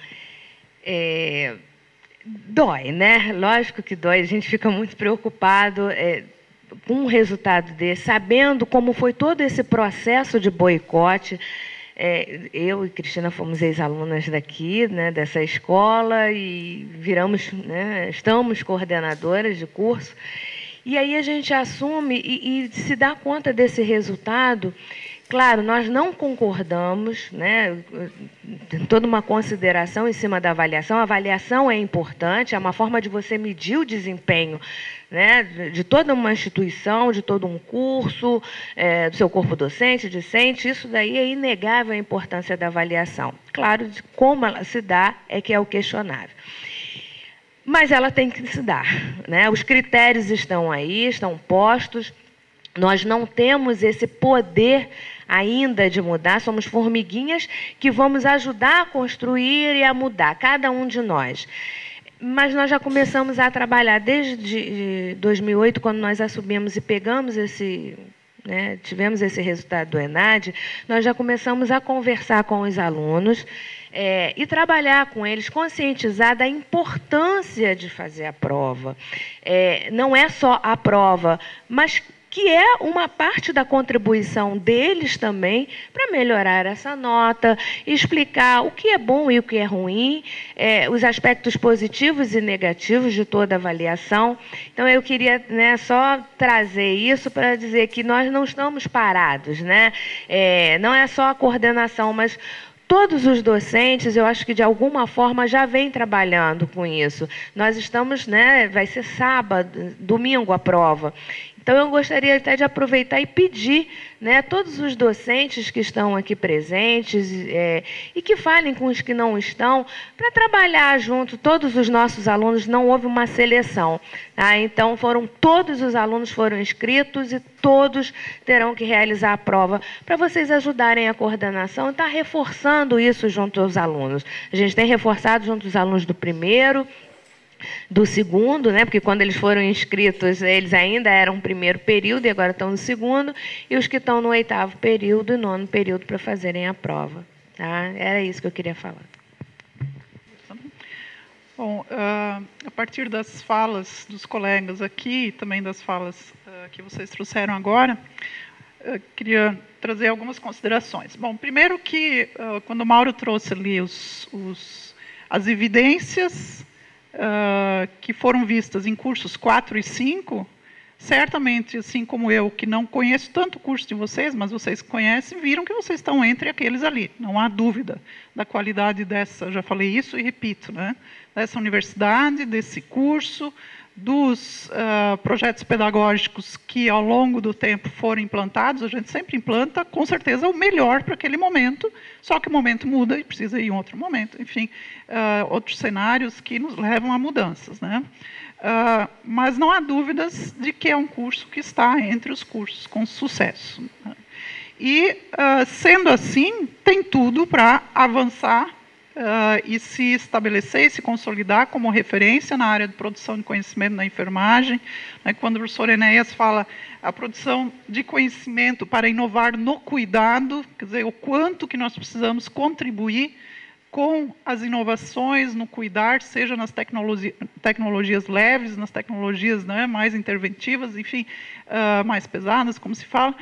dói, né? Lógico que dói, a gente fica muito preocupado com um resultado desse, sabendo como foi todo esse processo de boicote, Eu e Cristina fomos ex-alunas daqui, né, dessa escola, e viramos, né, estamos coordenadoras de curso. E aí a gente assume e se dá conta desse resultado. Claro, nós não concordamos, né? Tem toda uma consideração em cima da avaliação. A avaliação é importante, é uma forma de você medir o desempenho, né, de toda uma instituição, de todo um curso, do seu corpo docente, discente. Isso daí é inegável a importância da avaliação. Claro, de como ela se dá é que é o questionável. Mas ela tem que se dar, né? Os critérios estão aí, estão postos. Nós não temos esse poder ainda de mudar, somos formiguinhas que vamos ajudar a construir e a mudar, cada um de nós. Mas nós já começamos a trabalhar desde 2008, quando nós assumimos e pegamos esse, né, tivemos esse resultado do ENAD, nós já começamos a conversar com os alunos e trabalhar com eles, conscientizar da importância de fazer a prova. Não é só a prova, mas que é uma parte da contribuição deles também para melhorar essa nota, explicar o que é bom e o que é ruim, os aspectos positivos e negativos de toda avaliação. Então, eu queria, né, só trazer isso para dizer que nós não estamos parados, né? Não é só a coordenação, mas todos os docentes, eu acho que de alguma forma já vêm trabalhando com isso. Nós estamos, né, vai ser sábado, domingo a prova. Então, eu gostaria até de aproveitar e pedir, né, a todos os docentes que estão aqui presentes e que falem com os que não estão, para trabalhar junto, todos os nossos alunos, não houve uma seleção. Tá? Então, todos os alunos foram inscritos e todos terão que realizar a prova, para vocês ajudarem a coordenação e estar reforçando isso junto aos alunos. A gente tem reforçado junto aos alunos do primeiro, do segundo, né, porque quando eles foram inscritos, eles ainda eram primeiro período e agora estão no segundo, e os que estão no 8º período e 9º período para fazerem a prova. Tá? Era isso que eu queria falar. Bom, a partir das falas dos colegas aqui, e também das falas que vocês trouxeram agora, eu queria trazer algumas considerações. Bom, primeiro que, quando o Mauro trouxe ali as evidências que foram vistas em cursos 4 e 5, certamente, assim como eu, que não conheço tanto o curso de vocês, mas vocês conhecem, viram que vocês estão entre aqueles ali. Não há dúvida da qualidade dessa, já falei isso e repito, né, dessa universidade, desse curso, dos projetos pedagógicos que, ao longo do tempo, foram implantados. A gente sempre implanta, com certeza, o melhor para aquele momento, só que o momento muda e precisa ir em outro momento. Enfim, outros cenários que nos levam a mudanças, né? Mas não há dúvidas de que é um curso que está entre os cursos com sucesso. E, sendo assim, tem tudo para avançar e se estabelecer e se consolidar como referência na área de produção de conhecimento na enfermagem. Quando o professor Enéas fala a produção de conhecimento para inovar no cuidado, quer dizer, o quanto que nós precisamos contribuir com as inovações no cuidar, seja nas tecnologias leves, nas tecnologias, né, mais interventivas, enfim, mais pesadas, como se fala,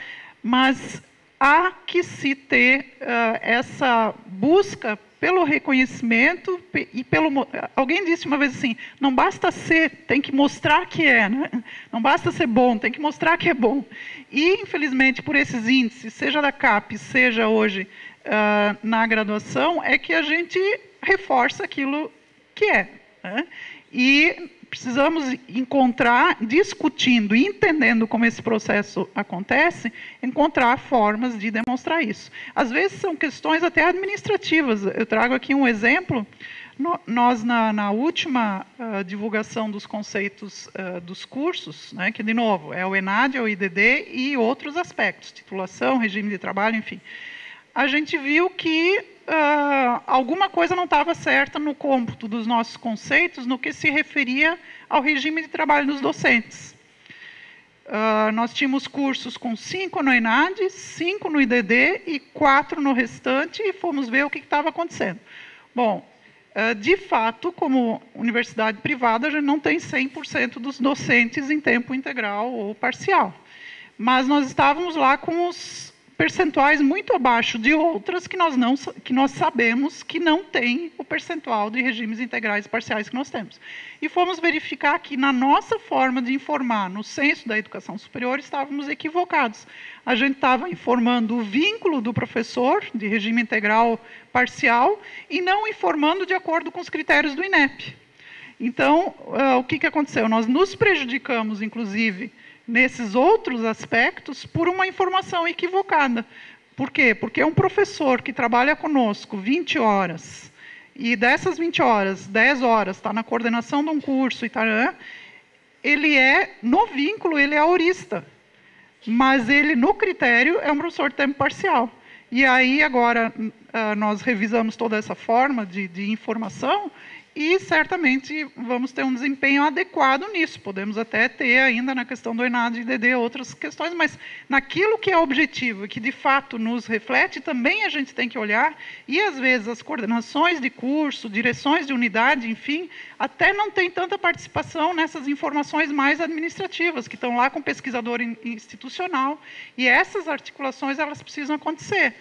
mas há que se ter essa busca pelo reconhecimento e pelo... Alguém disse uma vez assim, não basta ser, tem que mostrar que é, né? Não basta ser bom, tem que mostrar que é bom. E, infelizmente, por esses índices, seja da CAPES, seja hoje na graduação, é que a gente reforça aquilo que é, né? E precisamos encontrar, discutindo e entendendo como esse processo acontece, encontrar formas de demonstrar isso. Às vezes são questões até administrativas. Eu trago aqui um exemplo. Nós, na última divulgação dos conceitos dos cursos, né, que, de novo, é o ENAD, é o IDD e outros aspectos, titulação, regime de trabalho, enfim, a gente viu que alguma coisa não estava certa no cômputo dos nossos conceitos no que se referia ao regime de trabalho dos docentes. Nós tínhamos cursos com 5 no ENAD, 5 no IDD e 4 no restante, e fomos ver o que estava acontecendo. Bom, de fato, como universidade privada, a gente não tem 100% dos docentes em tempo integral ou parcial. Mas nós estávamos lá com percentuais muito abaixo de outras que nós sabemos que não tem o percentual de regimes integrais e parciais que nós temos. E fomos verificar que, na nossa forma de informar no censo da educação superior, estávamos equivocados. A gente estava informando o vínculo do professor de regime integral parcial e não informando de acordo com os critérios do INEP. Então, o que aconteceu? Nós nos prejudicamos, inclusive, nesses outros aspectos, por uma informação equivocada. Por quê? Porque um professor que trabalha conosco 20 horas, e dessas 20 horas, 10 horas está na coordenação de um curso, ele é, no vínculo, ele é aurista, mas ele, no critério, é um professor de tempo parcial. E aí, agora, nós revisamos toda essa forma de informação, e certamente vamos ter um desempenho adequado nisso. Podemos até ter ainda na questão do ENAD e DD outras questões, mas naquilo que é objetivo, que de fato nos reflete, também a gente tem que olhar, e às vezes as coordenações de curso, direções de unidade, enfim, até não tem tanta participação nessas informações mais administrativas, que estão lá com o pesquisador institucional, e essas articulações elas precisam acontecer.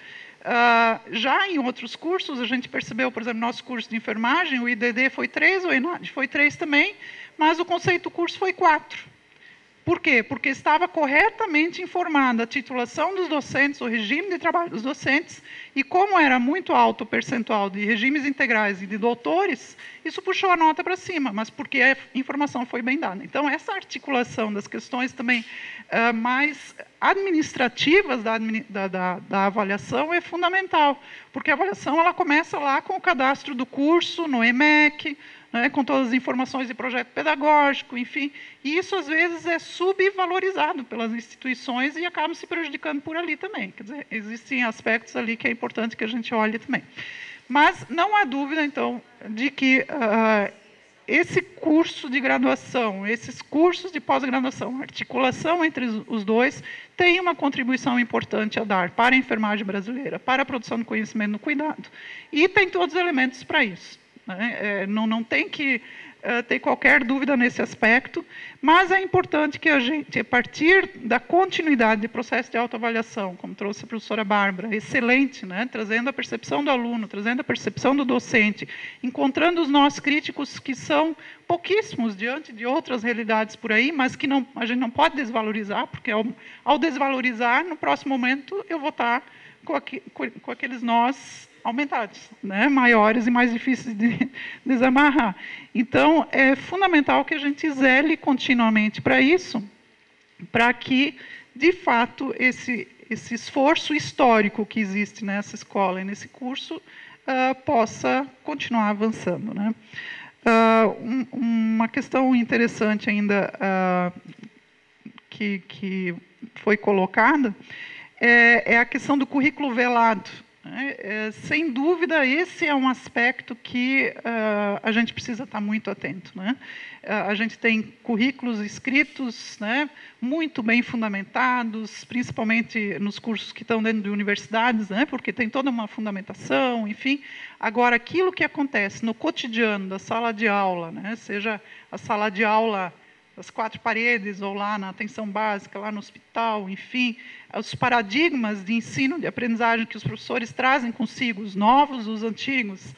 Já em outros cursos, a gente percebeu, por exemplo, no nosso curso de enfermagem, o IDD foi 3, o ENAD foi 3 também, mas o conceito do curso foi 4. Por quê? Porque estava corretamente informada a titulação dos docentes, o regime de trabalho dos docentes, e como era muito alto o percentual de regimes integrais e de doutores, isso puxou a nota para cima, mas porque a informação foi bem dada. Então, essa articulação das questões também mais administrativas da avaliação é fundamental, porque a avaliação ela começa lá com o cadastro do curso, no EMEC, com todas as informações de projeto pedagógico, enfim, e isso às vezes é subvalorizado pelas instituições e acaba se prejudicando por ali também. Quer dizer, existem aspectos ali que é importante que a gente olhe também. Mas não há dúvida, então, de que esse curso de graduação, esses cursos de pós-graduação, a articulação entre os dois, tem uma contribuição importante a dar para a enfermagem brasileira, para a produção de conhecimento no cuidado. E tem todos os elementos para isso. Não tem que ter qualquer dúvida nesse aspecto, mas é importante que a gente, a partir da continuidade do processo de autoavaliação, como trouxe a professora Bárbara, excelente, trazendo a percepção do aluno, trazendo a percepção do docente, encontrando os nós críticos que são pouquíssimos diante de outras realidades por aí, mas que a gente não pode desvalorizar, porque ao desvalorizar, no próximo momento, eu vou estar com aqueles nós aumentados, maiores e mais difíceis de desamarrar. Então, é fundamental que a gente zele continuamente para isso, para que, de fato, esse esforço histórico que existe nessa escola e nesse curso possa continuar avançando. Uma questão interessante ainda que foi colocada é a questão do currículo velado. Sem dúvida, esse é um aspecto que a gente precisa estar muito atento. A gente tem currículos escritos muito bem fundamentados, principalmente nos cursos que estão dentro de universidades, porque tem toda uma fundamentação, enfim. Agora, aquilo que acontece no cotidiano da sala de aula, seja a sala de aula das 4 paredes, ou lá na atenção básica, lá no hospital, enfim, os paradigmas de ensino, de aprendizagem que os professores trazem consigo, os novos, os antigos,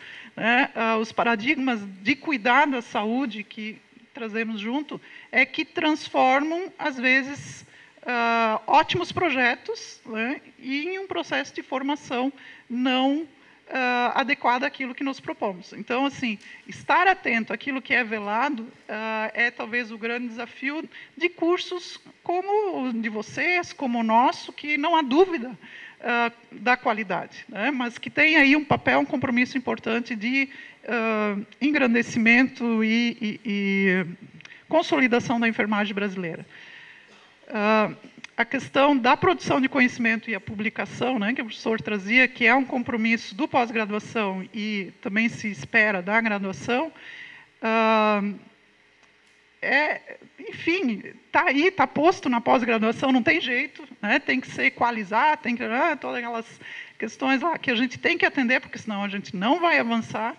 os paradigmas de cuidar da saúde que trazemos junto, que transformam, às vezes, ótimos projetos em um processo de formação não adequada àquilo que nos propomos. Então, assim, estar atento àquilo que é velado é talvez o grande desafio de cursos como o de vocês, como o nosso, que não há dúvida da qualidade, mas que tem aí um papel, um compromisso importante de engrandecimento e consolidação da enfermagem brasileira. A questão da produção de conhecimento e a publicação, que o professor trazia, que é um compromisso do pós-graduação e também se espera da graduação, enfim, está aí, está posto na pós-graduação, não tem jeito, tem que se equalizar, tem que todas aquelas questões lá que a gente tem que atender, porque senão a gente não vai avançar.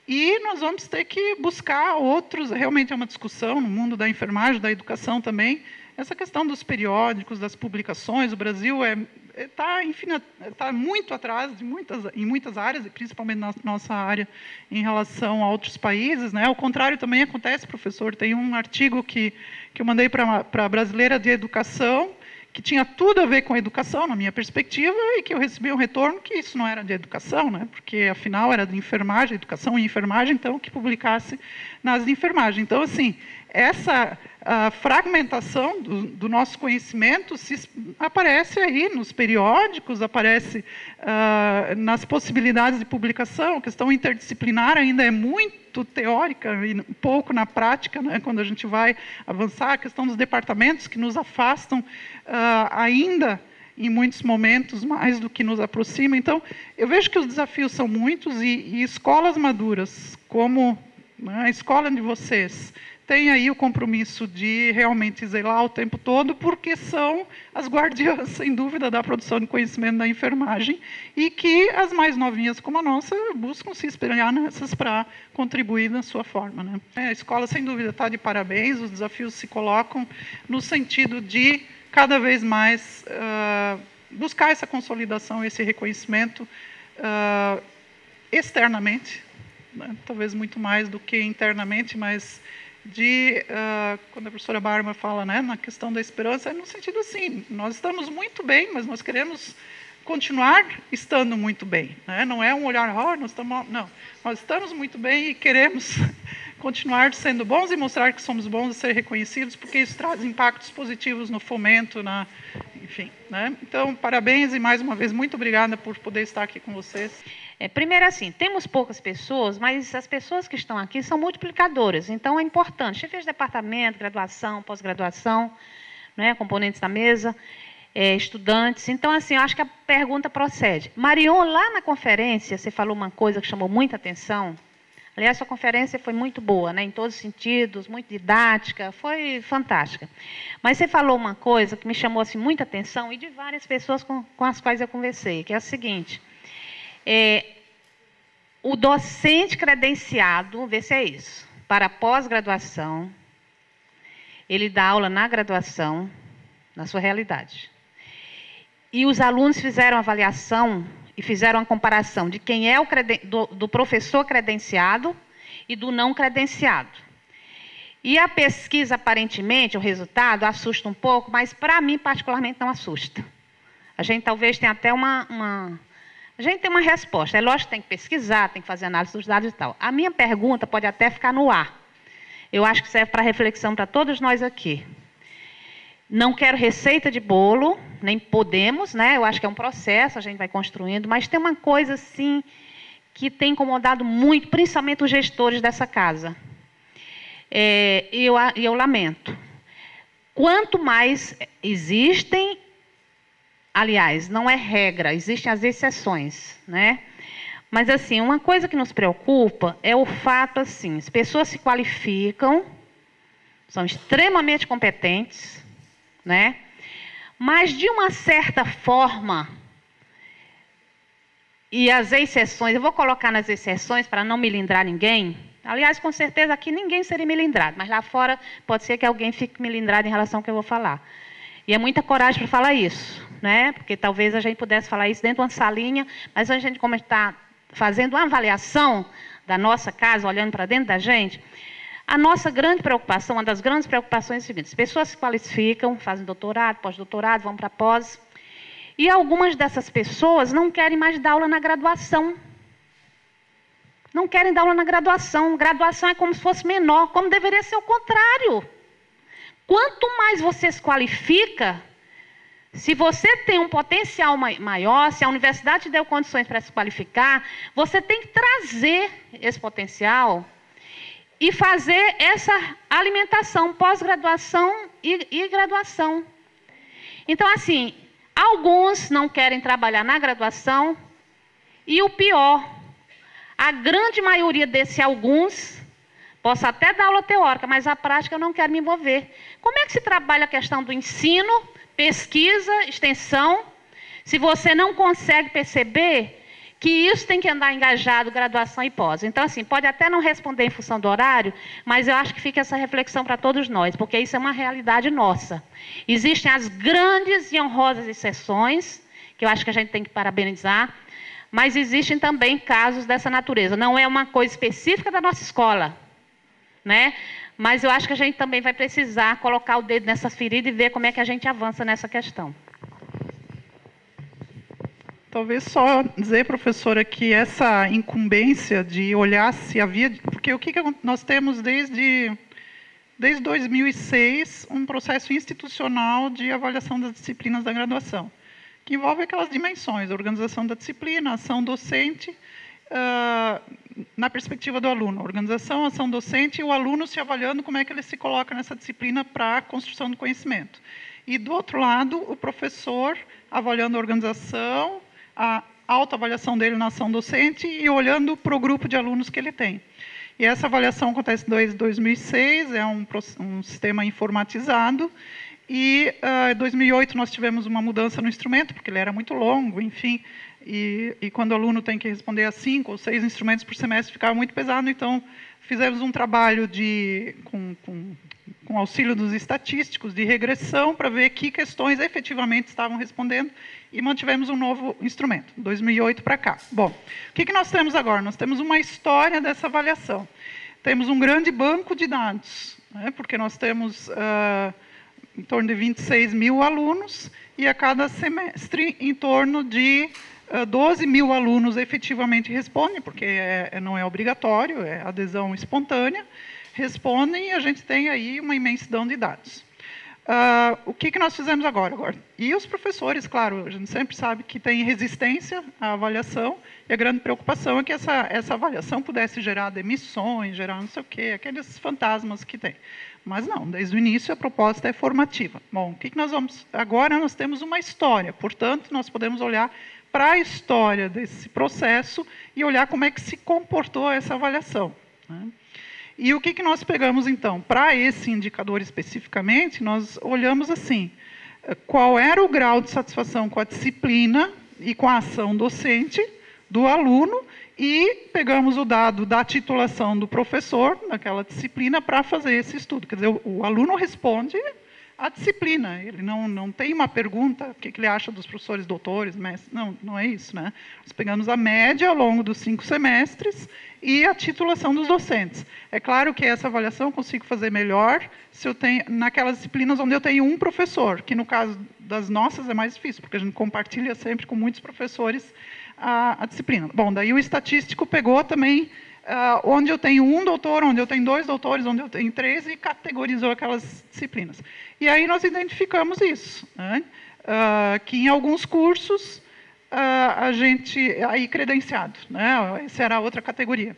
E nós vamos ter que buscar outros, realmente é uma discussão no mundo da enfermagem, da educação também, essa questão dos periódicos, das publicações. O Brasil está muito atrás em muitas áreas, e principalmente na nossa área, em relação a outros países, né? O contrário também acontece, professor. Tem um artigo que eu mandei para a Brasileira de Educação, que tinha tudo a ver com a educação, na minha perspectiva, e que eu recebi um retorno que isso não era de educação, né? Porque, afinal, era de enfermagem, educação e enfermagem, então, que publicasse nas de enfermagem. Então, assim, essa fragmentação do nosso conhecimento aparece aí nos periódicos, aparece nas possibilidades de publicação. A questão interdisciplinar ainda é muito teórica e pouco na prática, né? Quando a gente vai avançar, a questão dos departamentos que nos afastam ainda, em muitos momentos, mais do que nos aproxima. Então, eu vejo que os desafios são muitos e escolas maduras, como a escola de vocês, tem aí o compromisso de realmente zelar o tempo todo, porque são as guardiãs, sem dúvida, da produção de conhecimento da enfermagem, e que as mais novinhas, como a nossa, buscam se espelhar nessas para contribuir da sua forma, né? A escola, sem dúvida, está de parabéns, os desafios se colocam no sentido de, cada vez mais, buscar essa consolidação, esse reconhecimento externamente, né? Talvez muito mais do que internamente, mas quando a professora Bárbara fala, né, na questão da esperança, é no sentido assim, nós estamos muito bem, mas nós queremos continuar estando muito bem, né? Não é um olhar, não, nós estamos muito bem e queremos continuar sendo bons e mostrar que somos bons e ser reconhecidos, porque isso traz impactos positivos no fomento, enfim, né? Então, parabéns e, mais uma vez, muito obrigada por poder estar aqui com vocês. Primeiro, assim, temos poucas pessoas, mas as pessoas que estão aqui são multiplicadoras, então é importante. Chefes de departamento, graduação, pós-graduação, né, componentes da mesa, estudantes. Então, assim, eu acho que a pergunta procede. Marion, lá na conferência, você falou uma coisa que chamou muita atenção. Aliás, sua conferência foi muito boa, né, em todos os sentidos, muito didática, foi fantástica. Mas você falou uma coisa que me chamou assim, muita atenção, e de várias pessoas com as quais eu conversei, que é a seguinte: o docente credenciado, vê se é isso, para pós-graduação, ele dá aula na graduação, na sua realidade. E os alunos fizeram avaliação e fizeram uma comparação de quem é do professor credenciado e do não credenciado. E a pesquisa, aparentemente, o resultado assusta um pouco, mas, para mim, particularmente, não assusta. A gente talvez tenha até a gente tem uma resposta. É lógico que tem que pesquisar, tem que fazer análise dos dados e tal. A minha pergunta pode até ficar no ar. Eu acho que serve para reflexão para todos nós aqui. Não quero receita de bolo, nem podemos, né? Eu acho que é um processo, a gente vai construindo, mas tem uma coisa, assim, que tem incomodado muito, principalmente os gestores dessa casa. E eu lamento. Quanto mais existem, aliás, não é regra, existem as exceções, né? Mas, assim, uma coisa que nos preocupa é o fato, assim, as pessoas se qualificam, são extremamente competentes, né? Mas, de uma certa forma, e as exceções, eu vou colocar nas exceções para não melindrar ninguém. Aliás, com certeza aqui ninguém seria melindrado, mas lá fora pode ser que alguém fique melindrado em relação ao que eu vou falar. E é muita coragem para falar isso, né? Porque talvez a gente pudesse falar isso dentro de uma salinha, mas a gente, como está fazendo uma avaliação da nossa casa, olhando para dentro da gente, a nossa grande preocupação, uma das grandes preocupações é a seguinte: as pessoas se qualificam, fazem doutorado, pós-doutorado, vão para pós, e algumas dessas pessoas não querem mais dar aula na graduação. Não querem dar aula na graduação. Graduação é como se fosse menor, como deveria ser o contrário. Quanto mais você se qualifica, se você tem um potencial maior, se a universidade te deu condições para se qualificar, você tem que trazer esse potencial e fazer essa alimentação, pós-graduação e graduação. Então, assim, alguns não querem trabalhar na graduação e o pior, a grande maioria desses alguns, posso até dar aula teórica, mas a prática eu não quero me envolver. Como é que se trabalha a questão do ensino, pesquisa, extensão, se você não consegue perceber que isso tem que andar engajado, graduação e pós? Então, assim, pode até não responder em função do horário, mas eu acho que fica essa reflexão para todos nós, porque isso é uma realidade nossa. Existem as grandes e honrosas exceções que eu acho que a gente tem que parabenizar, mas existem também casos dessa natureza. Não é uma coisa específica da nossa escola, né? Mas eu acho que a gente também vai precisar colocar o dedo nessa ferida e ver como é que a gente avança nessa questão. Talvez só dizer, professora, que essa incumbência de olhar se havia... Porque o que nós temos desde 2006, um processo institucional de avaliação das disciplinas da graduação, que envolve aquelas dimensões, a organização da disciplina, a ação docente, na perspectiva do aluno, a organização, a ação docente e o aluno se avaliando como é que ele se coloca nessa disciplina para a construção do conhecimento. E, do outro lado, o professor avaliando a organização, a autoavaliação dele na ação docente e olhando para o grupo de alunos que ele tem. E essa avaliação acontece desde 2006, é um sistema informatizado, e em 2008 nós tivemos uma mudança no instrumento, porque ele era muito longo, enfim, e quando o aluno tem que responder a 5 ou 6 instrumentos por semestre, ficava muito pesado, então fizemos um trabalho com auxílio dos estatísticos, de regressão, para ver que questões efetivamente estavam respondendo, e mantivemos um novo instrumento, 2008 para cá. Bom, o que nós temos agora? Nós temos uma história dessa avaliação. Temos um grande banco de dados, né, porque nós temos em torno de 26 mil alunos, e a cada semestre em torno de 12 mil alunos efetivamente respondem, porque não é obrigatório, é adesão espontânea, respondem, e a gente tem aí uma imensidão de dados. O que nós fizemos agora? E os professores, claro, a gente sempre sabe que tem resistência à avaliação, e a grande preocupação é que essa avaliação pudesse gerar demissões, gerar não sei o quê, aqueles fantasmas que tem. Mas não, desde o início a proposta é formativa. Bom, o que nós vamos... Agora nós temos uma história, portanto, nós podemos olhar para a história desse processo e olhar como é que se comportou essa avaliação, né? E o que nós pegamos, então? Para esse indicador especificamente, nós olhamos assim, qual era o grau de satisfação com a disciplina e com a ação docente do aluno, e pegamos o dado da titulação do professor naquela disciplina para fazer esse estudo. Quer dizer, o aluno responde a disciplina, ele não tem uma pergunta, o que ele acha dos professores doutores, mestres, não é isso, né? Nós pegamos a média ao longo dos 5 semestres e a titulação dos docentes. É claro que essa avaliação eu consigo fazer melhor se eu tenho, naquelas disciplinas onde eu tenho um professor, que no caso das nossas é mais difícil, porque a gente compartilha sempre com muitos professores a disciplina. Bom, daí o estatístico pegou também onde eu tenho um doutor, onde eu tenho 2 doutores, onde eu tenho 3, e categorizou aquelas disciplinas. E aí nós identificamos isso, né? Que em alguns cursos a gente... Aí credenciado, né? Essa era a outra categoria.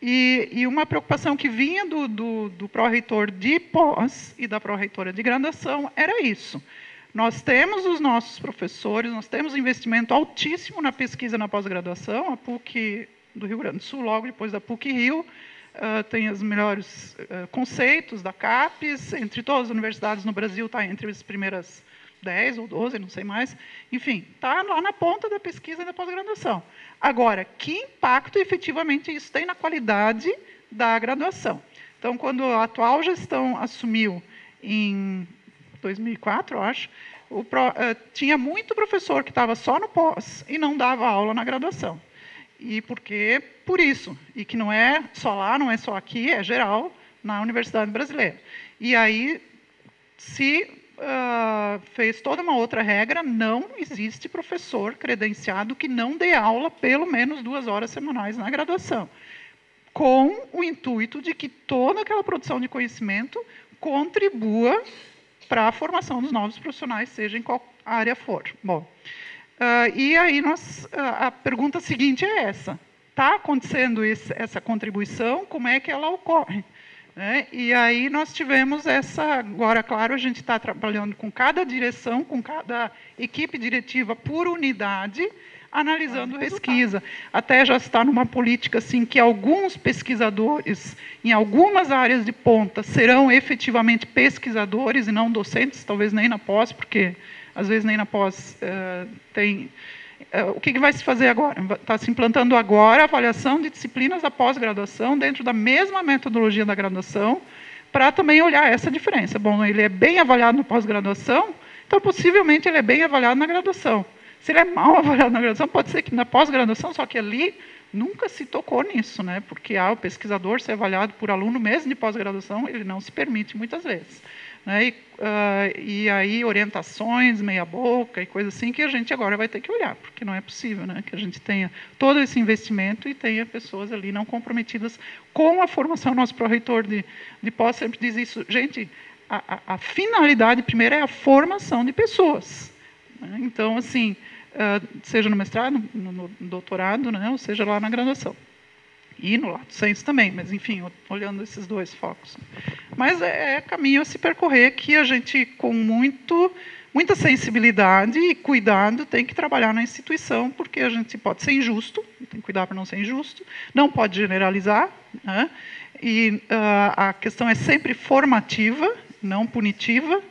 E uma preocupação que vinha do pró-reitor de pós e da pró-reitora de graduação era isso. Nós temos os nossos professores, nós temos um investimento altíssimo na pesquisa na pós-graduação, a PUC do Rio Grande do Sul, logo depois da PUC-Rio, tem os melhores conceitos da CAPES, entre todas as universidades no Brasil, está entre as primeiras 10 ou 12, não sei mais. Enfim, está lá na ponta da pesquisa e da pós-graduação. Agora, que impacto efetivamente isso tem na qualidade da graduação? Então, quando a atual gestão assumiu em 2004, eu acho, tinha muito professor que estava só no pós e não dava aula na graduação. E por isso, e que não é só lá, não é só aqui, é geral na Universidade Brasileira. E aí se fez toda uma outra regra, não existe professor credenciado que não dê aula pelo menos 2 horas semanais na graduação, com o intuito de que toda aquela produção de conhecimento contribua para a formação dos novos profissionais, seja em qual área for. Bom, e aí a pergunta seguinte é essa. Está acontecendo essa contribuição? Como é que ela ocorre? Né? E aí nós tivemos agora, claro, a gente está trabalhando com cada direção, com cada equipe diretiva por unidade, analisando pesquisa. Até já está numa política assim, que alguns pesquisadores, em algumas áreas de ponta, serão efetivamente pesquisadores e não docentes, talvez nem na pós, porque às vezes nem na pós tem... O que vai se fazer agora? Está se implantando agora a avaliação de disciplinas da pós-graduação dentro da mesma metodologia da graduação, para também olhar essa diferença. Bom, ele é bem avaliado na pós-graduação, então possivelmente ele é bem avaliado na graduação. Se ele é mal avaliado na graduação, pode ser que na pós-graduação, só que ali nunca se tocou nisso, né? Porque o pesquisador ser avaliado por aluno mesmo de pós-graduação, ele não se permite muitas vezes. Né? E aí orientações, meia boca e coisa assim, que a gente agora vai ter que olhar, porque não é possível, né, que a gente tenha todo esse investimento e tenha pessoas ali não comprometidas com a formação. Nosso pró-reitor de pós sempre diz isso. Gente, a finalidade primeiro é a formação de pessoas. Né? Então, assim, seja no mestrado, no doutorado, né, ou seja lá na graduação. E no lato sensu também, mas, enfim, olhando esses dois focos. Mas é caminho a se percorrer que a gente, com muita sensibilidade e cuidado, tem que trabalhar na instituição, porque a gente pode ser injusto, tem que cuidar para não ser injusto, não pode generalizar, né? E a questão é sempre formativa, não punitiva.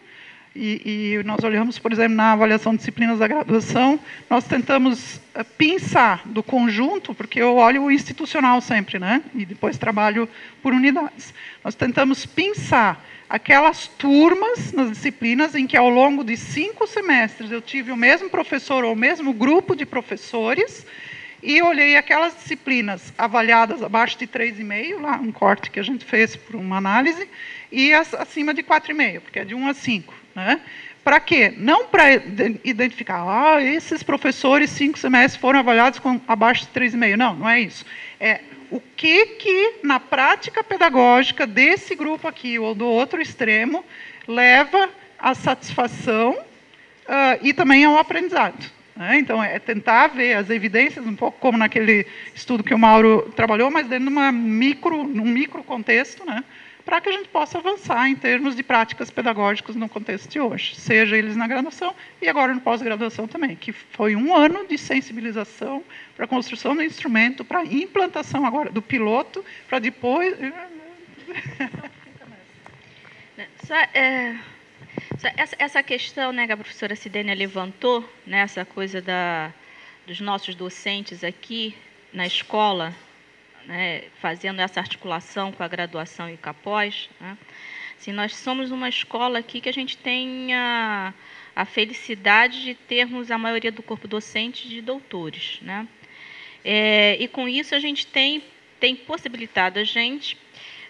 E nós olhamos, por exemplo, na avaliação de disciplinas da graduação, nós tentamos pensar do conjunto, porque eu olho o institucional sempre, né? E depois trabalho por unidades. Nós tentamos pensar aquelas turmas nas disciplinas em que, ao longo de 5 semestres, eu tive o mesmo professor ou o mesmo grupo de professores, e olhei aquelas disciplinas avaliadas abaixo de 3,5, lá um corte que a gente fez por uma análise, e acima de 4,5, porque é de 1 a 5. Né? Para quê? Não para identificar, esses professores 5 semestres foram avaliados com abaixo de 3,5. Não, não é isso. É o que na prática pedagógica desse grupo aqui ou do outro extremo leva à satisfação e também ao aprendizado. Né? Então, é tentar ver as evidências, um pouco como naquele estudo que o Mauro trabalhou, mas dentro de num micro contexto, né? Para que a gente possa avançar em termos de práticas pedagógicas no contexto de hoje, seja eles na graduação e agora no pós-graduação também, que foi 1 ano de sensibilização para a construção do instrumento, para a implantação agora do piloto, para depois... Essa questão, né, que a professora Sidênia levantou, né, essa coisa dos nossos docentes aqui na escola, né, fazendo essa articulação com a graduação e com a pós, né? Assim, nós somos uma escola aqui que a gente tem a felicidade de termos a maioria do corpo docente de doutores, né? E com isso a gente tem possibilitado a gente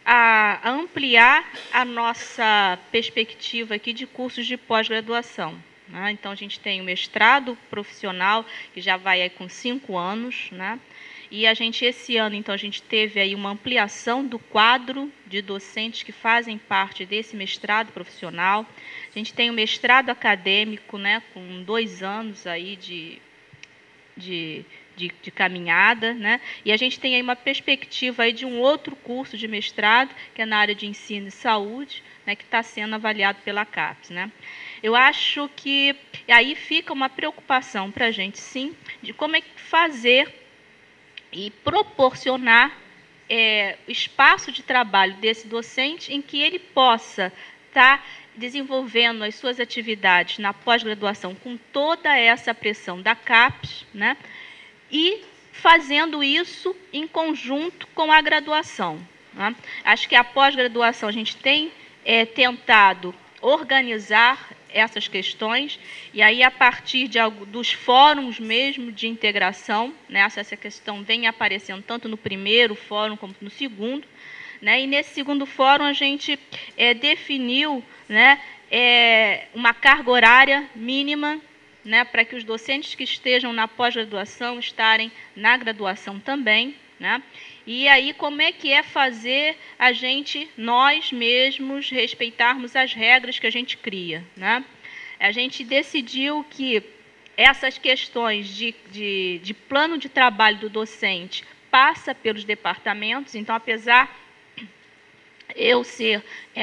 a ampliar a nossa perspectiva aqui de cursos de pós-graduação. Né? Então, a gente tem o mestrado profissional, que já vai aí com 5 anos, né? E a gente, esse ano, então, a gente teve aí uma ampliação do quadro de docentes que fazem parte desse mestrado profissional. A gente tem o mestrado acadêmico, né, com 2 anos aí de caminhada, né? E a gente tem aí uma perspectiva aí de um outro curso de mestrado, que é na área de ensino e saúde, né, que está sendo avaliado pela CAPES, né? Eu acho que aí fica uma preocupação para a gente, sim, de como é que fazer e proporcionar espaço de trabalho desse docente em que ele possa estar desenvolvendo as suas atividades na pós-graduação com toda essa pressão da CAPES, né? E fazendo isso em conjunto com a graduação. Né? Acho que a pós-graduação a gente tem tentado organizar essas questões, e aí a partir dos fóruns mesmo de integração, né, essa questão vem aparecendo tanto no primeiro fórum como no segundo, né, e nesse segundo fórum a gente definiu, né, uma carga horária mínima, né, para que os docentes que estejam na pós-graduação estarem na graduação também, né? E aí como é que fazer a gente, nós mesmos, respeitarmos as regras que a gente cria, né? A gente decidiu que essas questões de plano de trabalho do docente passa pelos departamentos, então, apesar eu ser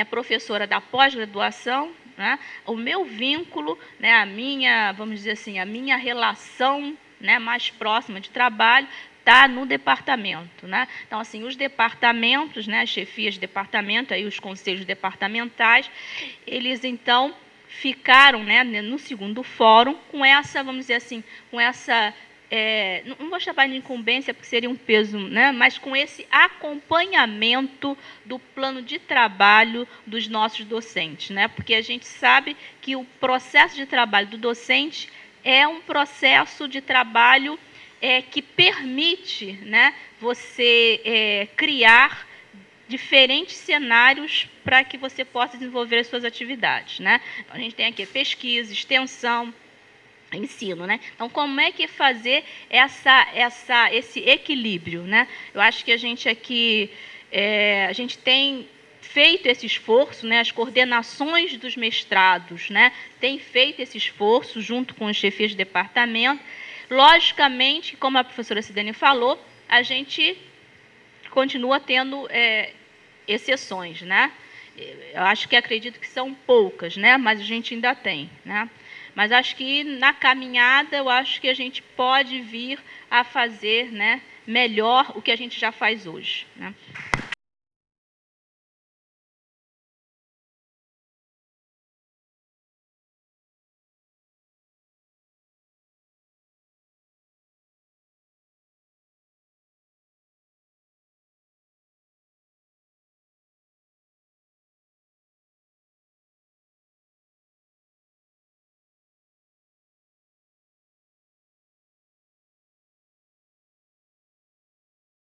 professora da pós-graduação, né, o meu vínculo, né, a minha, vamos dizer assim, a minha relação, né, mais próxima de trabalho está no departamento, né? Então, assim, os departamentos, né, as chefias de departamento, aí os conselhos departamentais, eles, então, ficaram, né, no segundo fórum com essa, vamos dizer assim, com essa... não vou chamar de incumbência, porque seria um peso, né, mas com esse acompanhamento do plano de trabalho dos nossos docentes, né, porque a gente sabe que o processo de trabalho do docente é um processo de trabalho que permite, né, você criar diferentes cenários para que você possa desenvolver as suas atividades, né? Então, a gente tem aqui pesquisa, extensão, ensino, né? Então, como é que fazer esse equilíbrio, né? Eu acho que a gente aqui, a gente tem feito esse esforço, né? As coordenações dos mestrados, né, têm feito esse esforço junto com os chefias de departamento. Logicamente, como a professora Sidene falou, a gente continua tendo exceções, né? Eu acho que acredito que são poucas, né? Mas a gente ainda tem, né? Mas acho que na caminhada, eu acho que a gente pode vir a fazer, né, melhor o que a gente já faz hoje, né?